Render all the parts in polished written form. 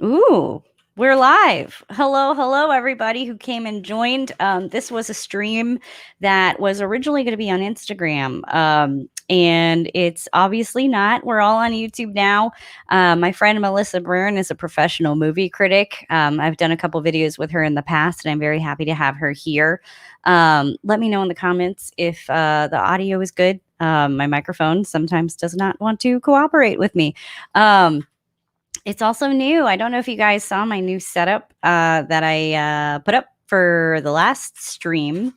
Ooh, we're live. Hello, everybody who came and joined. This was a stream that was originally going to be on Instagram, and it's obviously not. We're all on YouTube now. My friend Melissa Berne is a professional movie critic. I've done a couple videos with her in the past, and I'm very happy to have her here. Let me know in the comments if the audio is good. My microphone sometimes does not want to cooperate with me. It's also new. I don't know if you guys saw my new setup that I put up for the last stream.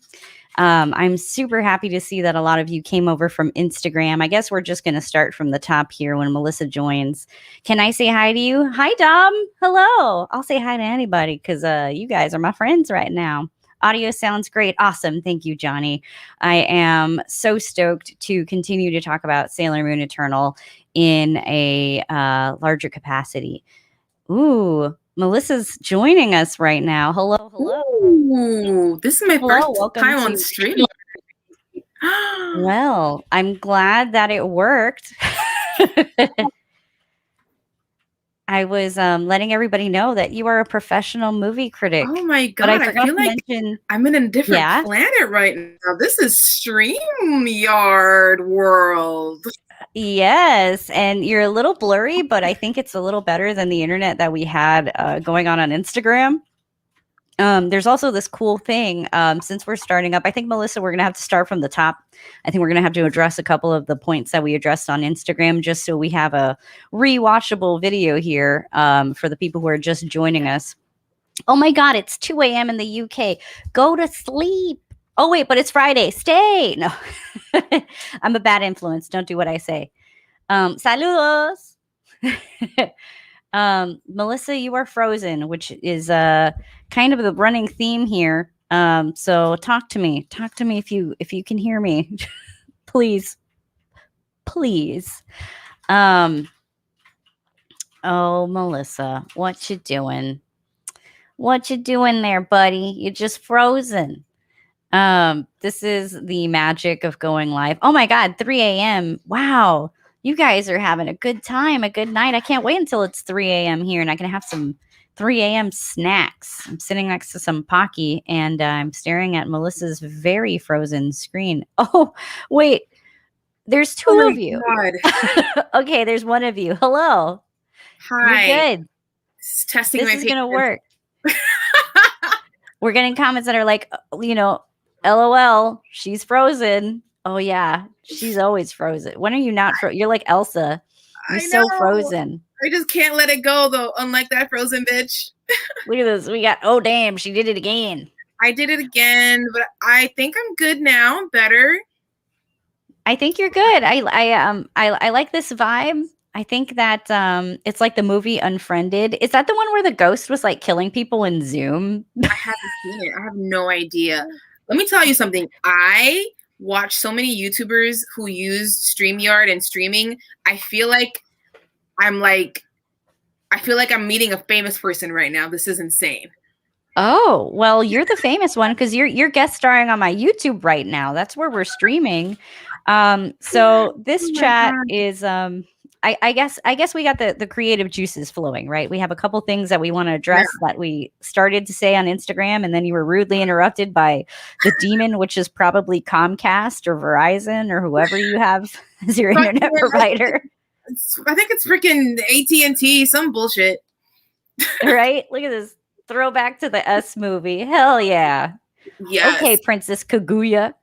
I'm super happy to see that a lot of you came over from Instagram. I guess we're just going to start from the top here when Melissa joins. Can I say hi to you? Hi, Dom. Hello. I'll say hi to anybody because you guys are my friends right now. Audio sounds great. Awesome. Thank you, Johnny. I am so stoked to continue to talk about Sailor Moon Eternal in a larger capacity. Ooh, Melissa's joining us right now. Hello. Ooh, this is my first time on stream. Well, I'm glad that it worked. I was letting everybody know that you are a professional movie critic. Oh my god! But I forgot to mention I'm in a different planet right now. This is StreamYard world. Yes, and you're a little blurry, but I think it's a little better than the internet that we had going on Instagram. There's also this cool thing since we're starting up. I think, Melissa, we're going to have to start from the top. I think we're going to have to address a couple of the points that we addressed on Instagram just so we have a rewatchable video here for the people who are just joining us. Oh my God, it's 2 a.m. in the UK. Go to sleep. Oh, wait, but it's Friday. Stay. No, I'm a bad influence. Don't do what I say. Saludos. Melissa, you are frozen, which is kind of the running theme here. So talk to me if you can hear me, please. Oh, Melissa, what you doing? What you doing there, buddy? You're just frozen. This is the magic of going live. Oh my God, 3 a.m. Wow. You guys are having a good time, a good night. I can't wait until it's 3 a.m. here and I can have some 3 a.m. snacks. I'm sitting next to some Pocky and I'm staring at Melissa's very frozen screen. Oh, wait. There's two of you. Okay, there's one of you. Hello. Hi. You're good. Testing this is going to work. We're getting comments that are like, LOL, she's frozen. Oh, yeah, she's always frozen. When are you not frozen? You're like Elsa. You're so frozen. I just can't let it go, though, unlike that frozen bitch. Look at this. We got, oh, damn, she did it again. I did it again, but I think I'm good now. I'm better. I think you're good. I like this vibe. I think that it's like the movie Unfriended. Is that the one where the ghost was like killing people in Zoom? I haven't seen it. I have no idea. Let me tell you something. I watch so many YouTubers who use StreamYard and streaming. I feel like I'm meeting a famous person right now. This is insane. Oh, well, you're the famous one because you're guest starring on my YouTube right now. That's where we're streaming. So this chat is I guess we got the creative juices flowing, right? We have a couple things that we want to address that we started to say on Instagram, and then you were rudely interrupted by the demon, which is probably Comcast or Verizon or whoever you have as your internet provider. I think it's freaking AT&T, some bullshit. Right? Look at this throwback to the S movie. Hell yeah. Yes. Okay, Princess Kaguya.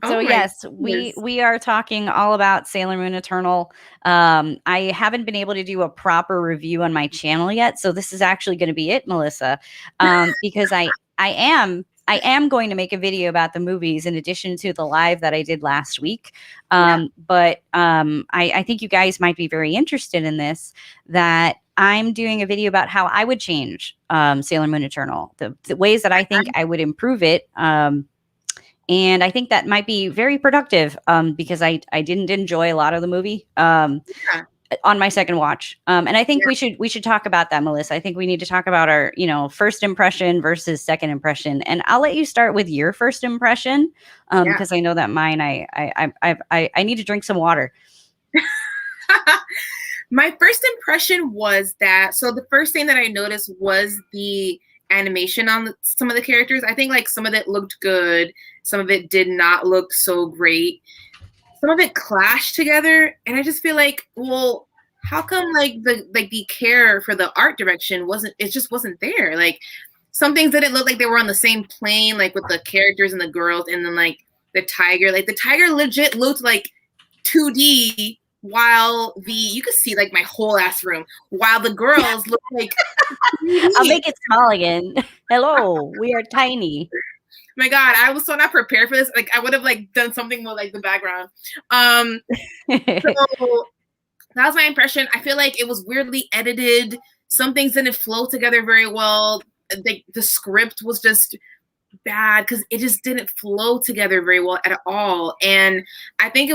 So yes, we are talking all about Sailor Moon Eternal. I haven't been able to do a proper review on my channel yet, so this is actually going to be it, Melissa, because I am going to make a video about the movies in addition to the live that I did last week. But I think you guys might be very interested in this, that I'm doing a video about how I would change Sailor Moon Eternal, the ways that I think I would improve it. And I think that might be very productive because I didn't enjoy a lot of the movie on my second watch. And I think we should talk about that, Melissa. I think we need to talk about our, first impression versus second impression. And I'll let you start with your first impression because I know that mine, I need to drink some water. My first impression was that, so the first thing that I noticed was the animation on some of the characters. I think like some of it looked good, some of it did not look so great. Some of it clashed together, and I just feel like, well, how come like the care for the art direction just wasn't there? Like some things didn't look like they were on the same plane, like with the characters and the girls, and then like the tiger legit looked like 2D, while you could see like my whole ass room, while the girls look like 3D. I'll make it small again. Hello, we are tiny. My God, I was so not prepared for this. Like I would have like done something with like the background. So that was my impression. I feel like it was weirdly edited. Some things didn't flow together very well. The script was just bad because it just didn't flow together very well at all. And I think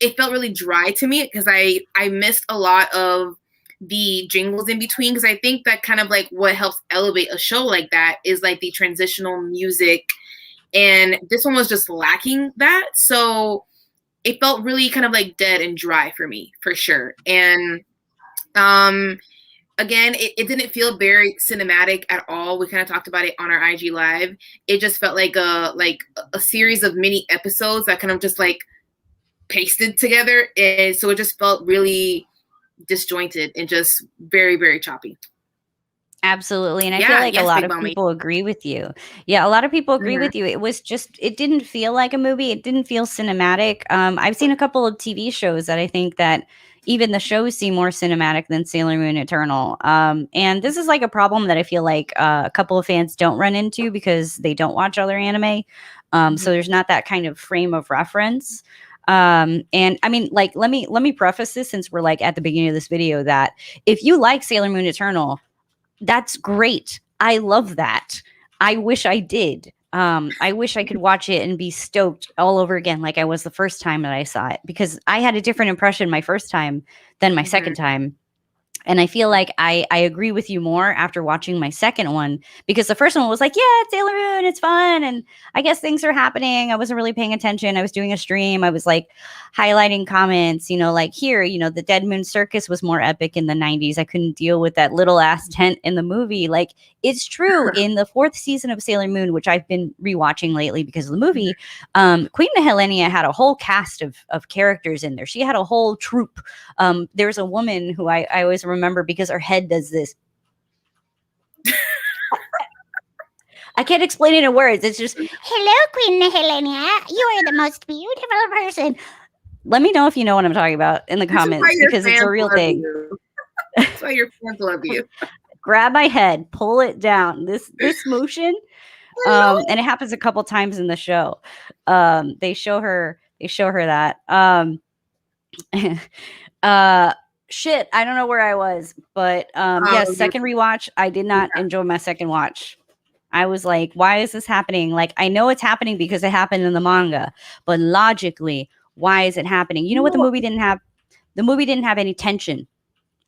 it felt really dry to me because I missed a lot of the jingles in between, because I think that kind of like what helps elevate a show like that is like the transitional music, and this one was just lacking that. So it felt really kind of like dead and dry for me, for sure. And again, it didn't feel very cinematic at all. We kind of talked about it on our IG live. It just felt like a series of mini episodes that kind of just like pasted together, and so it just felt really disjointed and just very, very choppy. Absolutely. And I feel like a lot of people agree with you. Yeah, a lot of people agree with you. It didn't feel like a movie. It didn't feel cinematic. I've seen a couple of TV shows that I think that even the shows seem more cinematic than Sailor Moon Eternal. And this is like a problem that I feel like a couple of fans don't run into because they don't watch other anime. So there's not that kind of frame of reference. And I mean, like, let me preface this, since we're like at the beginning of this video, that if you like Sailor Moon Eternal, that's great. I love that. I wish I did. I wish I could watch it and be stoked all over again like I was the first time that I saw it, because I had a different impression my first time than my second time. And I feel like I agree with you more after watching my second one, because the first one was like, yeah, it's Sailor Moon, it's fun, and I guess things are happening. I wasn't really paying attention. I was doing a stream. I was like highlighting comments, like here, the Dead Moon Circus was more epic in the 90s. I couldn't deal with that little ass tent in the movie. Like, it's true. In the 4th season of Sailor Moon, which I've been rewatching lately because of the movie, Queen Helenia had a whole cast of characters in there. She had a whole troupe. There's a woman who I always remember because her head does this. I can't explain it in words. It's just, hello, Queen Helenia. You are the most beautiful person. Let me know if you know what I'm talking about in the comments, because it's a real thing. That's why your fans love you. Grab my head, pull it down. This motion, and it happens a couple times in the show. They show her that. Shit, I don't know where I was, but yes, second rewatch, I did not enjoy my second watch. I was like, why is this happening? Like, I know it's happening because it happened in the manga, but logically, why is it happening? You know what the movie didn't have? The movie didn't have any tension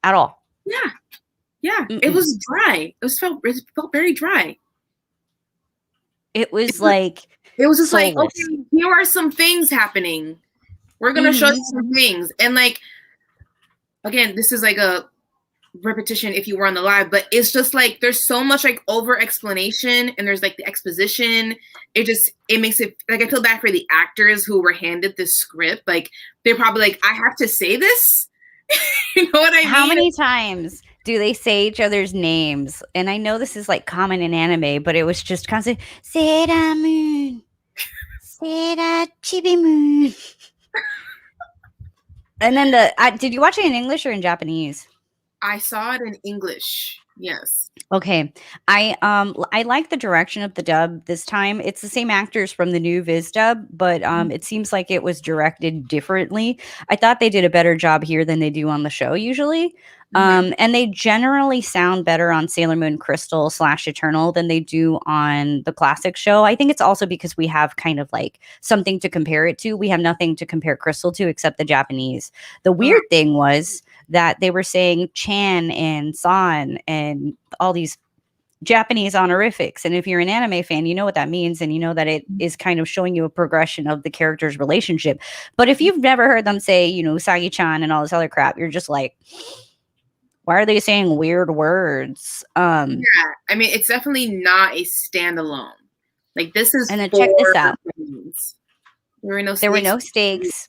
at all. Yeah. It was dry. It felt very dry. It was like, it was just soulless. Like, okay, here are some things happening. We're gonna show you some things, and like, again, this is like a repetition if you were on the live, but it's just like there's so much like over explanation, and there's like the exposition. It makes it like, I feel bad for the actors who were handed this script. Like, they're probably like, I have to say this. You know what I mean? How many times do they say each other's names? And I know this is like common in anime, but it was just constant. Sailor Moon, Sailor Chibi Moon. And then did you watch it in English or in Japanese? I saw it in English. Yes. Okay. I like the direction of the dub this time. It's the same actors from the new Viz dub, but it seems like it was directed differently. I thought they did a better job here than they do on the show usually. And they generally sound better on Sailor Moon Crystal / Eternal than they do on the classic show. I think it's also because we have kind of like something to compare it to. We have nothing to compare Crystal to except the Japanese. The weird thing was that they were saying Chan and San and all these Japanese honorifics. And if you're an anime fan, you know what that means. And you know that it is kind of showing you a progression of the character's relationship. But if you've never heard them say, you know, Usagi-chan and all this other crap, you're just like, why are they saying weird words? Yeah, I mean, it's definitely not a standalone. Like, this is and then check this out. Things. There were no stakes.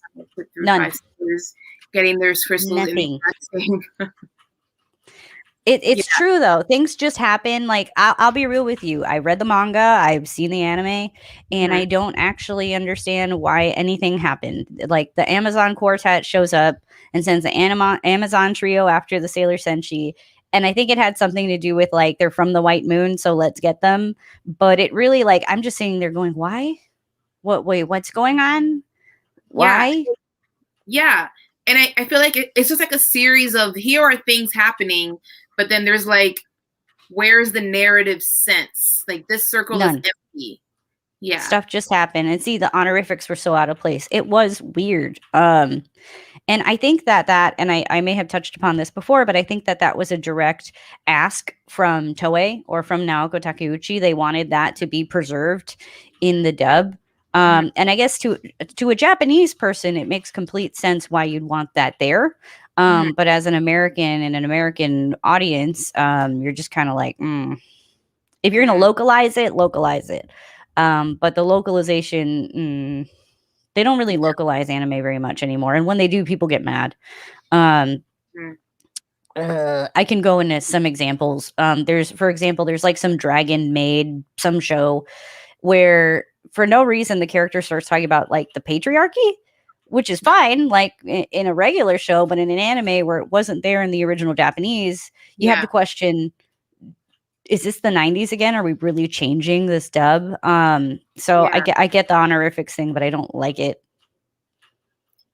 None. Getting their crystals. Nothing. It's true though. Things just happen. Like I'll be real with you. I read the manga. I've seen the anime, and I don't actually understand why anything happened. Like the Amazon quartet shows up and sends the Amazon trio after the Sailor Senshi, and I think it had something to do with like they're from the White Moon, so let's get them. But it really like I'm just sitting there going, why? Wait, what's going on? Why? Yeah. And I feel like it's just like a series of here are things happening, but then there's like, where's the narrative sense? Like this circle is empty. Yeah. Stuff just happened. And see, the honorifics were so out of place. It was weird. And I think that and I may have touched upon this before, but I think that was a direct ask from Toei or from Naoko Takeuchi. They wanted that to be preserved in the dub. And I guess to a Japanese person, it makes complete sense why you'd want that there. But as an American and an American audience, you're just kind of like, if you're going to localize it, localize it. But the localization, they don't really localize anime very much anymore. And when they do, people get mad. I can go into some examples. For example, there's like some Dragon Maid, some show where for no reason the character starts talking about like the patriarchy, which is fine, like in a regular show, but in an anime where it wasn't there in the original Japanese, you have to question, is this the 90s again? Are we really changing this dub? So I get the honorifics thing, but I don't like it.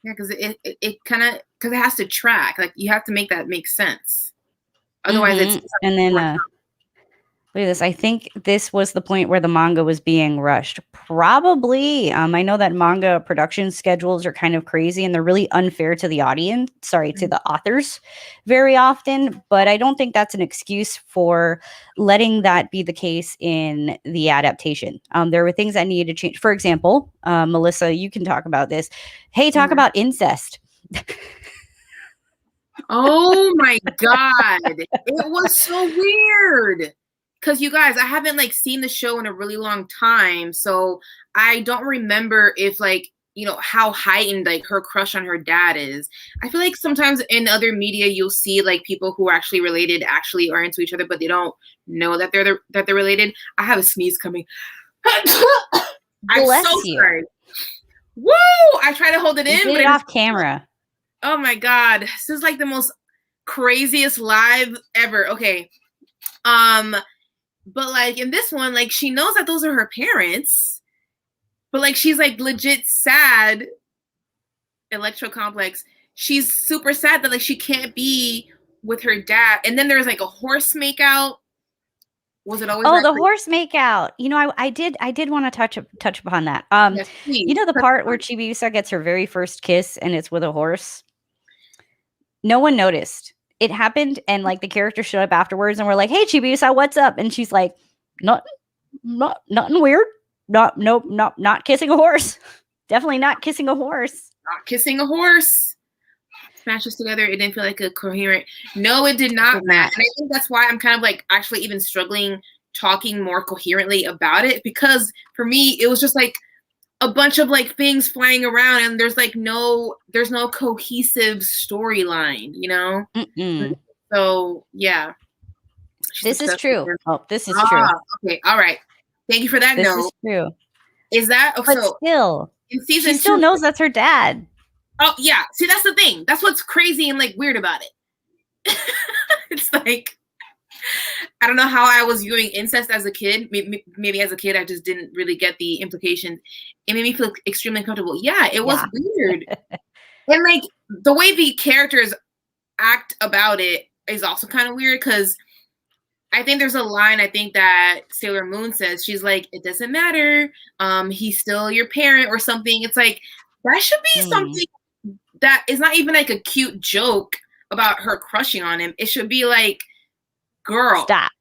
Yeah, because it kind of, because it has to track. Like you have to make that make sense. Otherwise, it's and then look at this. I think this was the point where the manga was being rushed. Probably. I know that manga production schedules are kind of crazy and they're really unfair to the audience. Sorry, to the authors very often. But I don't think that's an excuse for letting that be the case in the adaptation. There were things that needed to change. For example, Melissa, you can talk about this. Hey, talk about incest. Oh my God. It was so weird. Because you guys, I haven't like seen the show in a really long time, so I don't remember if like, you know, how heightened like her crush on her dad is. I feel like sometimes in other media you'll see like people who are actually related actually are into each other, but they don't know that they're related. I have a sneeze coming. I'm so sorry. Woo! I try to hold it in, but off camera. Oh my God, this is like the most craziest live ever. Okay, but like in this one, like she knows that those are her parents, but like she's like legit sad. Electro complex. She's super sad that like she can't be with her dad. And then there's like a horse makeout. Was it always? Oh, the horse makeout. You know, I did want to touch upon that. Yes, you know the part where Chibiusa gets her very first kiss and it's with a horse. No one noticed. It happened, and like the character showed up afterwards, and we're like, "Hey, Chibiusa, what's up?" And she's like, "Nothing weird. Not kissing a horse. Definitely not kissing a horse. Not kissing a horse." Smashes together. It didn't feel like a coherent. No, it did not, Matt. And I think that's why I'm kind of like actually even struggling talking more coherently about it, because for me it was just like a bunch of like things flying around, and there's no cohesive storyline, you know. So yeah, this is true. Oh, this is true. Okay, all right. Thank you for that. This is true. Is that but so still in season she still knows that's her dad? Oh yeah. See, that's the thing. That's what's crazy and like weird about it. It's like, I don't know how I was viewing incest as a kid. Maybe as a kid, I just didn't really get the implications. It made me feel extremely uncomfortable. Yeah, it was weird. And like the way the characters act about it is also kind of weird, because I think there's a line I think that Sailor Moon says. She's like, it doesn't matter. He's still your parent or something. It's like, that should be something that is not even like a cute joke about her crushing on him. It should be like, girl, stop.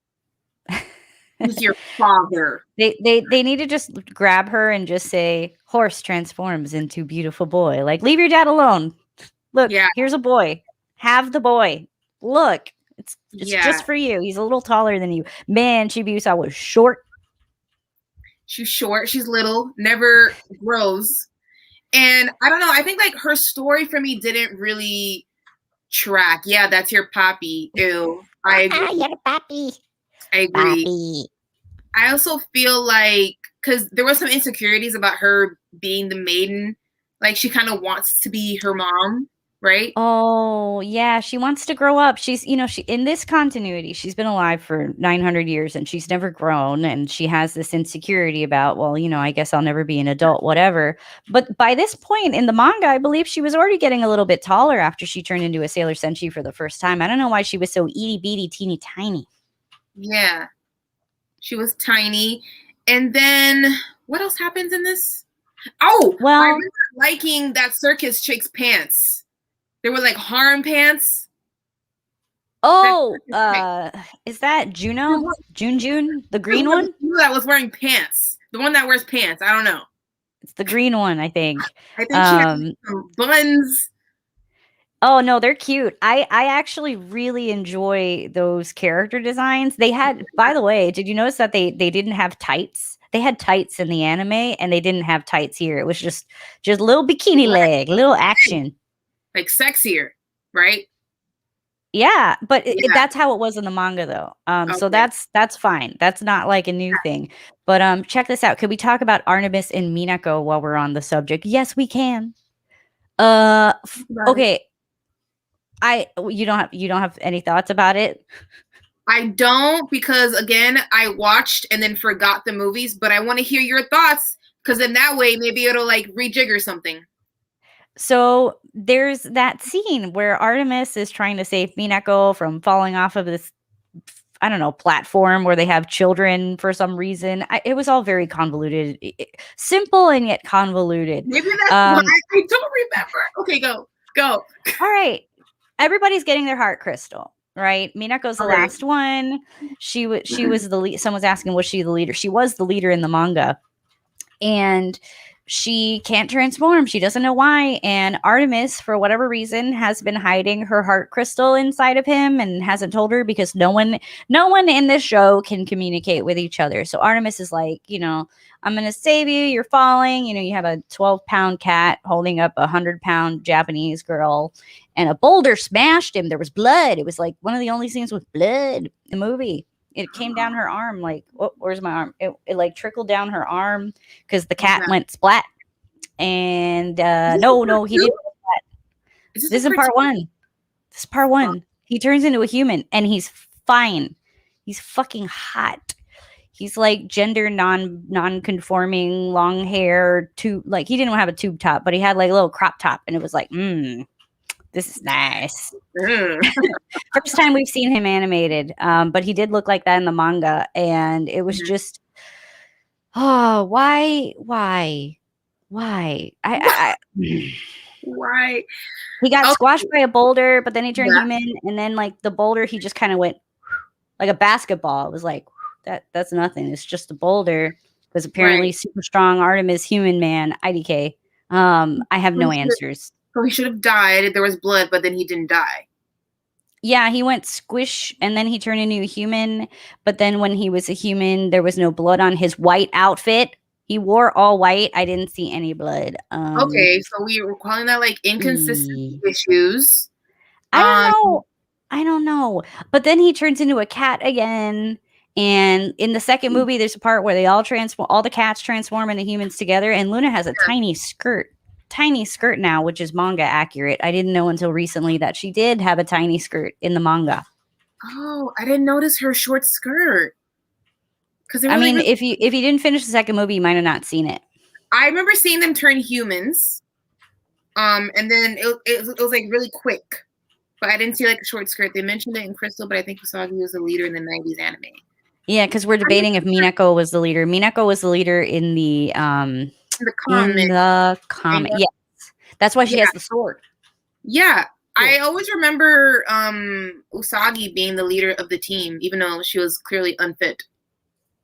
Who's your father? They need to just grab her and just say, horse transforms into beautiful boy. Like, leave your dad alone. Look, Yeah. here's a boy. Have the boy. Look, it's Yeah. just for you. He's a little taller than you. Man, Chibiusa was short. She's short. She's little. Never grows. And I don't know. I think like her story for me didn't really track. Yeah, that's your papi. Ew. I agree. You're papi. I agree. Papi. I also feel like because there was some insecurities about her being the maiden. Like she kind of wants to be her mom, right? Oh, yeah, she wants to grow up. She's, she in this continuity, she's been alive for 900 years and she's never grown, and she has this insecurity about, well, I guess I'll never be an adult, whatever. But by this point in the manga, I believe she was already getting a little bit taller after she turned into a Sailor Senshi for the first time. I don't know why she was so itty bitty, teeny tiny. Yeah. She was tiny. And then what else happens in this? Oh, well, I remember liking that circus chick's pants. They were like harem pants. Oh, is that Juno? June? The green one? That was wearing pants. The one that wears pants. I don't know. It's the green one, I think. I think she had some buns. Oh no, they're cute. I actually really enjoy those character designs. They had, by the way, did you notice that they didn't have tights? They had tights in the anime and they didn't have tights here. It was just little bikini leg, little action. Like sexier, right? Yeah, but that's how it was in the manga though. Okay. So that's fine. That's not like a new thing. But check this out. Could we talk about Artemis and Minako while we're on the subject? Yes, we can. Okay. You don't have any thoughts about it? I don't, because again, I watched and then forgot the movies, but I want to hear your thoughts because in that way maybe it'll like rejigger something. So there's that scene where Artemis is trying to save Minako from falling off of this, I don't know, platform where they have children for some reason. It was all very convoluted, simple and yet convoluted. Maybe that's why I don't remember. Okay, go. All right. Everybody's getting their heart crystal, right? Minako's the last one. She was the lead. Someone's asking, was she the leader? She was the leader in the manga. And she can't transform. She doesn't know why. And Artemis, for whatever reason, has been hiding her heart crystal inside of him and hasn't told her because no one in this show can communicate with each other. So Artemis is like, I'm going to save you. You're falling. You have a 12-pound cat holding up a 100-pound Japanese girl, and a boulder smashed him. There was blood. It was like one of the only scenes with blood in the movie. It came down her arm, like, oh, where's my arm? It like trickled down her arm because the cat went splat. And no, he didn't. This is part one. This is part one. He turns into a human and he's fine. He's fucking hot. He's like gender non-conforming, long hair, like he didn't have a tube top, but he had like a little crop top, and it was like, this is nice. First time we've seen him animated, but he did look like that in the manga, and it was just, oh, why? I why? He got squashed by a boulder, but then he turned human, and then like the boulder, he just kind of went like a basketball. It was like, that's nothing. It's just a boulder. Because apparently super strong Artemis human man, IDK. I have no answers. So he should have died. There was blood, but then he didn't die. Yeah, he went squish and then he turned into a human. But then when he was a human, there was no blood on his white outfit. He wore all white. I didn't see any blood. Okay, so we were calling that like inconsistent issues. I don't know. But then he turns into a cat again. And in the second movie, there's a part where they all the cats transform into humans together. And Luna has a tiny skirt now, which is manga accurate. I didn't know until recently that she did have a tiny skirt in the manga. Oh, I didn't notice her short skirt. If you didn't finish the second movie, you might have not seen it. I remember seeing them turn humans. And then it was like really quick. But I didn't see like a short skirt. They mentioned it in Crystal, but I think Usagi was the leader in the 90s anime. Yeah, because we're debating if Minako was the leader. Minako was the leader in the comic. Yes. That's why she has the sword. Yeah. Cool. I always remember Usagi being the leader of the team, even though she was clearly unfit.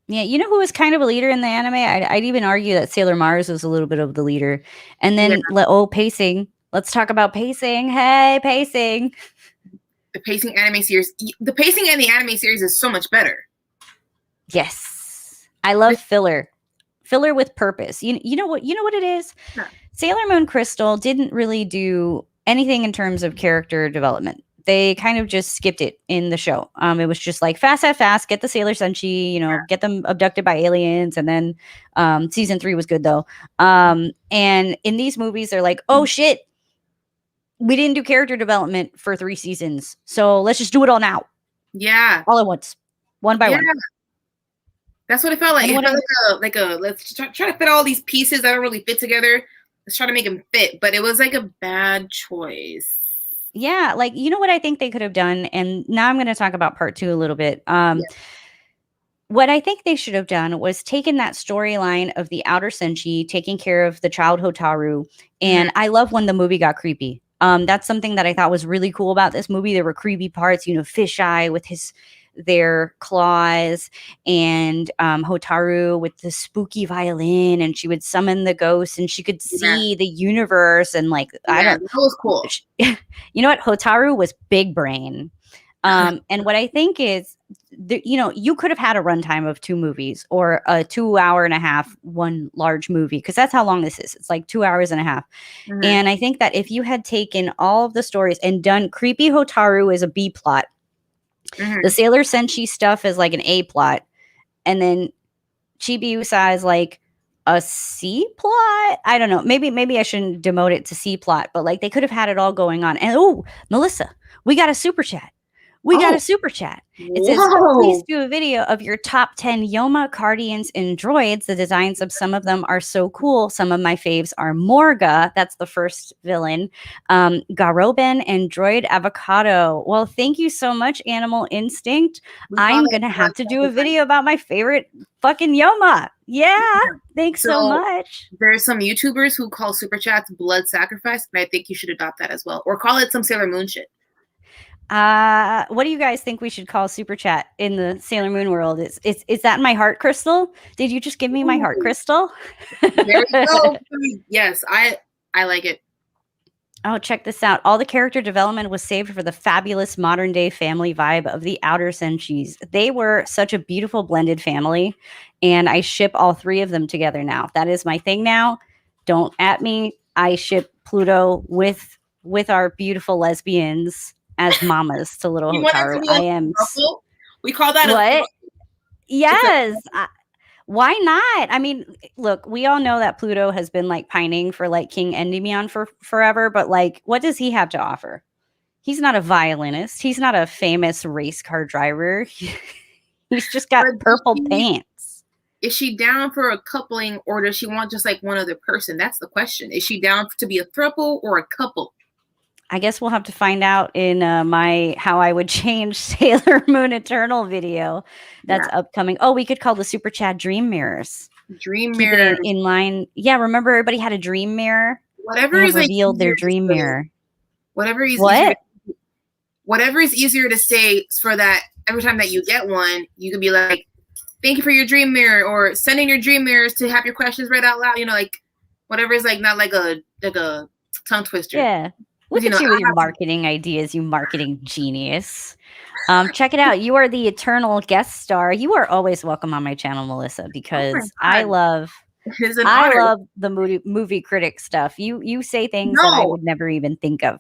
Yeah, you know who was kind of a leader in the anime? I'd even argue that Sailor Mars was a little bit of the leader. And Yeah, then, pacing. Let's talk about pacing. Hey, pacing. the pacing anime series, the pacing in the anime series is so much better. Yes. I love filler. Filler with purpose. You know what it is? Yeah. Sailor Moon Crystal didn't really do anything in terms of character development. They kind of just skipped it in the show. It was just like fast, fast, fast, get the Sailor Senshi, get them abducted by aliens. And then season 3 was good though. And in these movies, they're like, oh shit, we didn't do character development for 3 seasons. So let's just do it all now. Yeah. All at once. One by one. That's what it felt like. And it felt like a let's try to fit all these pieces that don't really fit together. Let's try to make them fit. But it was like a bad choice. Yeah, like, you know what I think they could have done? And now I'm going to talk about part 2 a little bit. What I think they should have done was taken that storyline of the outer Senshi taking care of the child Hotaru. And I love when the movie got creepy. That's something that I thought was really cool about this movie. There were creepy parts, Fisheye with their claws, and Hotaru with the spooky violin, and she would summon the ghosts, and she could see the universe, and that was cool. You know what? Hotaru was big brain. And what I think is, you could have had a runtime of 2 movies or a 2 hour and a half, one large movie, because that's how long this is. It's like 2 hours and a half. And I think that if you had taken all of the stories and done creepy Hotaru as a B plot, the Sailor Senshi stuff is like an A plot, and then Chibi Usa is like a C plot. I don't know. Maybe I shouldn't demote it to C plot, but like they could have had it all going on. And Melissa, we got a super chat. Got a super chat. It says, please do a video of your top 10 Yoma, Cardians, and droids. The designs of some of them are so cool. Some of my faves are Morga, that's the first villain, Garoben, and Droid Avocado. Well, thank you so much, Animal Instinct. I'm going to have to do a video about my favorite fucking Yoma. Yeah, thanks so much. There's some YouTubers who call super chats blood sacrifice, and I think you should adopt that as well. Or call it some Sailor Moon shit. What do you guys think we should call super chat in the Sailor Moon world? Is that my heart crystal? Did you just give me my heart crystal? There you go. Yes, I like it. Oh, check this out. All the character development was saved for the fabulous modern day family vibe of the outer Senshis. They were such a beautiful blended family, and I ship all 3 of them together now. That is my thing now. Don't at me. I ship Pluto with our beautiful lesbians as mamas to little Hotaru. I am. We call that what? Yes. Why not? I mean, look, we all know that Pluto has been like pining for like King Endymion for forever, but like, what does he have to offer? He's not a violinist. He's not a famous race car driver. He's just got purple pants. Is she down for a coupling, or does she want just like one other person? That's the question. Is she down to be a throuple or a couple? I guess we'll have to find out in my How I Would Change Sailor Moon Eternal video that's upcoming. Oh, we could call the super chat Dream Mirrors. Dream mirrors in line. Yeah, remember everybody had a dream mirror. Whatever is revealed their dream mirror. Whatever is easier to say, for that every time that you get one, you can be like, "Thank you for your dream mirror," or sending your dream mirrors to have your questions read out loud. Like whatever is like not like a tongue twister. Yeah. Look at you with your marketing ideas, you marketing genius. Check it out. You are the eternal guest star. You are always welcome on my channel, Melissa, because I love the movie critic stuff. You say things that I would never even think of.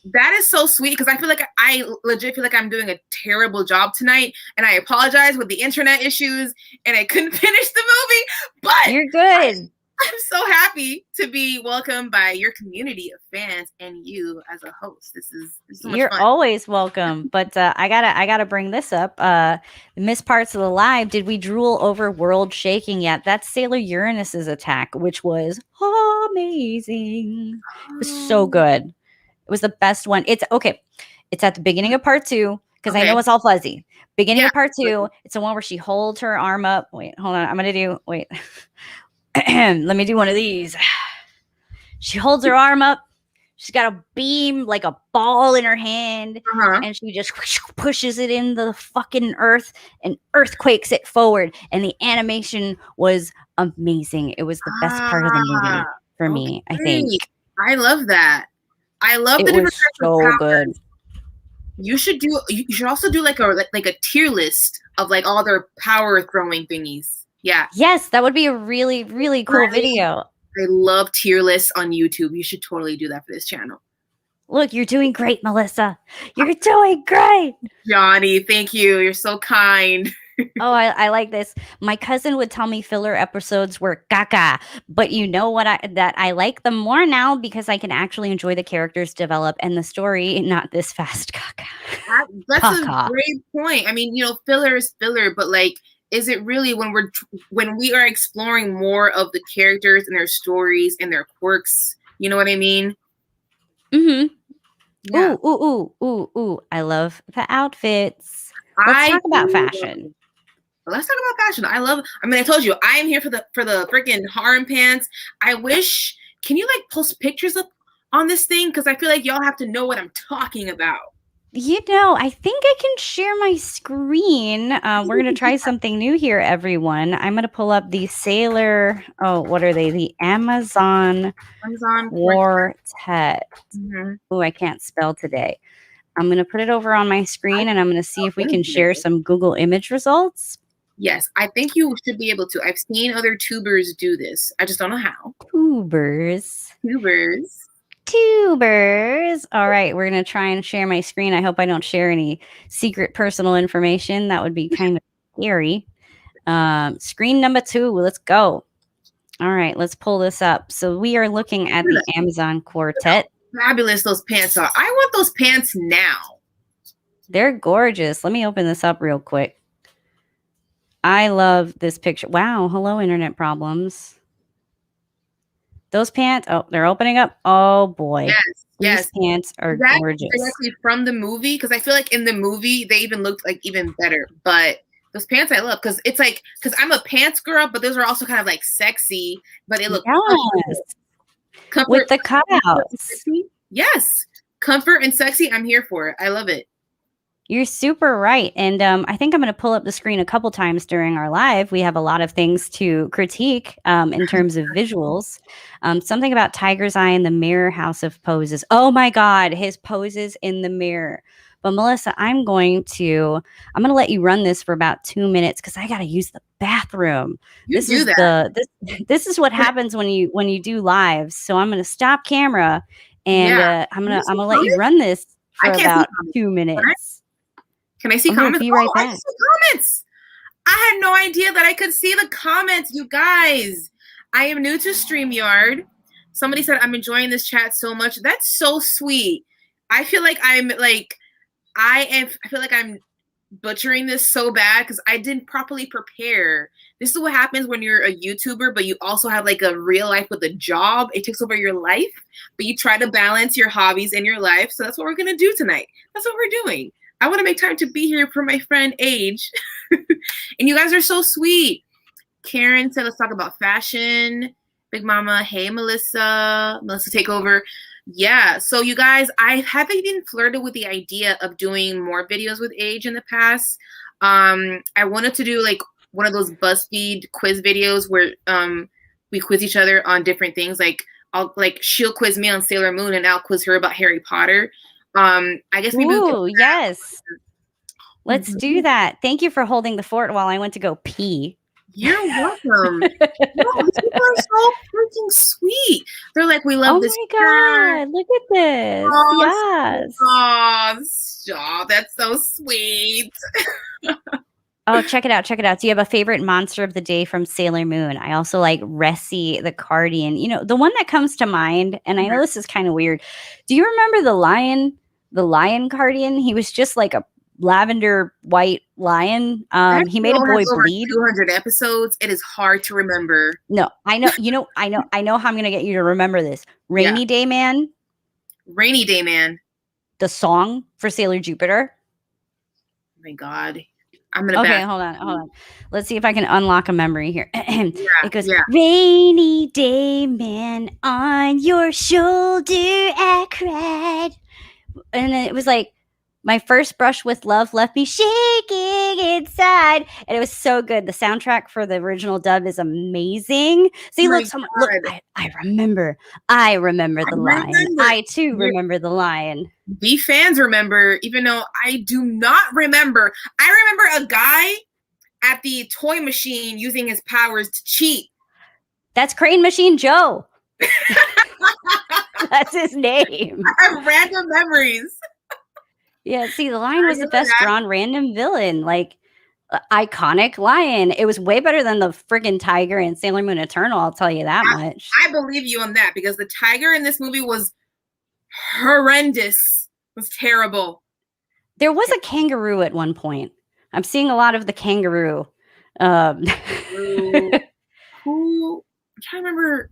That is so sweet, because I legit feel like I'm doing a terrible job tonight, and I apologize with the internet issues, and I couldn't finish the movie, but you're good. I'm so happy to be welcomed by your community of fans and you as a host. This is so much You're fun. always welcome. But I gotta bring this up. Missed parts of the live. Did we drool over world shaking yet? That's Sailor Uranus's attack, which was amazing. It was so good. It was the best one. It's okay. It's at the beginning of part 2, because I know it's all fuzzy. Beginning of part 2. It's the one where she holds her arm up. Wait, hold on. Let me do one of these. She holds her arm up. She's got a beam, like a ball in her hand, Uh-huh. and she just pushes it in the fucking earth and earthquakes it forward. And the animation was amazing. It was the best part of the Ah, movie for me, I think. okay. I love that. I love It the was different types of so power. good. You should also do like a tier list of like all their power throwing thingies. Yeah. Yes, that would be a really, really cool Right. video. I love tier lists on YouTube. You should totally do that for this channel. Look, you're doing great, Melissa. You're doing great. Johnny, thank you. You're so kind. Oh, I like this. My cousin would tell me filler episodes were caca, but you know what? I like them more now because I can actually enjoy the characters develop and the story, not this fast caca. That's Caca. a great point. I mean, filler is filler, but like, is it really when we are exploring more of the characters and their stories and their quirks? You know what I mean? Mm-hmm. Yeah. Ooh. I love the outfits. Let's talk about fashion. Let's talk about fashion. I told you, I am here for the freaking harem pants. I wish, can you like post pictures up on this thing? Because I feel like y'all have to know what I'm talking about. I think I can share my screen. We're going to try something new here, everyone. I'm going to pull up the what are they? The Amazon Quartet. Mm-hmm. Oh, I can't spell today. I'm going to put it over on my screen, and I'm going to see if we can share some Google image results. Yes, I think you should be able to. I've seen other tubers do this. I just don't know how. Tubers. All right, we're going to try and share my screen. I hope I don't share any secret personal information. That would be kind of scary. Screen number 2. Let's go. All right, let's pull this up. So we are looking at the Amazon Quartet. How fabulous those pants are. I want those pants now. They're gorgeous. Let me open this up real quick. I love this picture. Wow. Hello, internet problems. Those pants. Oh, they're opening up. Oh, boy. Yes. These pants are gorgeous. Directly from the movie, because I feel like in the movie, they even looked like even better. But those pants I love because it's like, because I'm a pants girl, but those are also kind of like sexy, but they look comfort with the cutouts. Yes. Comfort and sexy. I'm here for it. I love it. You're super right. And I think I'm going to pull up the screen a couple times during our live. We have a lot of things to critique in terms of visuals. Something about Tiger's Eye in the mirror house of poses. Oh my God, his poses in the mirror. But Melissa, I'm going to let you run this for about 2 minutes because I got to use the bathroom. This is what happens when you do lives. So I'm going to stop camera and I'm gonna let you run this for about 2 minutes. Can I see comments? Be right back. I see comments. I had no idea that I could see the comments, you guys. I am new to StreamYard. Somebody said, I'm enjoying this chat so much. That's so sweet. I feel like I'm butchering this so bad because I didn't properly prepare. This is what happens when you're a YouTuber, but you also have like a real life with a job. It takes over your life, but you try to balance your hobbies and your life. So that's what we're going to do tonight. That's what we're doing. I want to make time to be here for my friend Age. And you guys are so sweet. Karen said, let's talk about fashion. Big Mama, hey, Melissa. Melissa, take over. Yeah, so you guys, I haven't even flirted with the idea of doing more videos with Age in the past. I wanted to do like one of those BuzzFeed quiz videos where we quiz each other on different things. She'll quiz me on Sailor Moon and I'll quiz her about Harry Potter. I guess maybe. Ooh, yes. Let's do that. Thank you for holding the fort while I went to go pee. You're welcome. No, these people are so freaking sweet. They're like, we love this. Oh my God, look at this. Yes. Oh, that's so sweet. Oh, check it out. Do you have a favorite monster of the day from Sailor Moon? I also like Ressie the Cardian. The one that comes to mind, and I know this is kind of weird. Do you remember the lion Cardian? He was just like a lavender white lion. He made a boy bleed. 200 episodes. It is hard to remember. No, I know. I know how I'm going to get you to remember this. Rainy Day Man. Rainy Day Man. The song for Sailor Jupiter. Oh my God. I'm gonna Okay, back. hold on. Let's see if I can unlock a memory here. Yeah, It goes, yeah. rainy day man on your shoulder I cried. And then it was like, my first brush with love left me shaking inside. And it was so good. The soundtrack for the original dub is amazing. Oh See, my look, God. I remember. I remember I the line. remember. I too remember the line. The fans remember, even though I do not remember. I remember a guy at the toy machine using his powers to cheat. That's Crane Machine Joe. That's his name. I have random memories. Yeah, see, the Lion I was the remember best that. drawn random villain. Like, iconic lion. It was way better than the friggin' tiger in Sailor Moon Eternal, I'll tell you that much. I believe you on that because the tiger in this movie was horrendous. It was terrible. There was a kangaroo at one point. I'm seeing a lot of the kangaroo. Who? I'm trying to remember.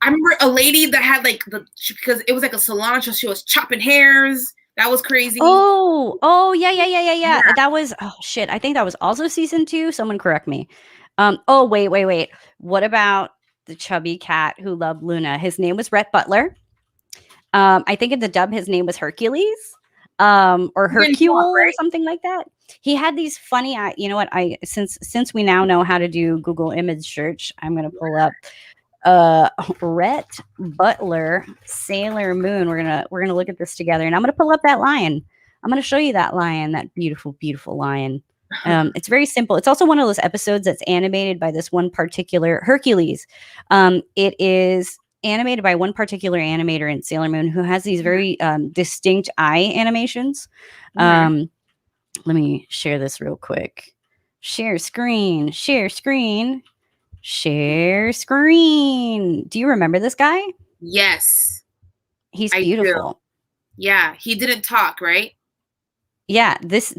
I remember a lady that had like because it was like a salon, so she was chopping hairs. That was crazy. Yeah. That was, oh shit. I think that was also season 2. Someone correct me. Oh wait. What about the chubby cat who loved Luna? His name was Rhett Butler. I think in the dub his name was Hercules. Or Hercule or something like that. He had these funny, you know what? Since we now know how to do Google image search, I'm gonna pull up Rhett Butler Sailor Moon. We're gonna look at this together, and I'm gonna pull up that lion. I'm gonna show you that lion, that beautiful lion. It's very simple. It's also one of those episodes that's animated by this one particular Hercules. It is animated by one particular animator in Sailor Moon who has these very distinct eye animations. Let me share this real quick. Share screen. Do you remember this guy? Yes. He's beautiful. Do. Yeah, he didn't talk, right? Yeah, this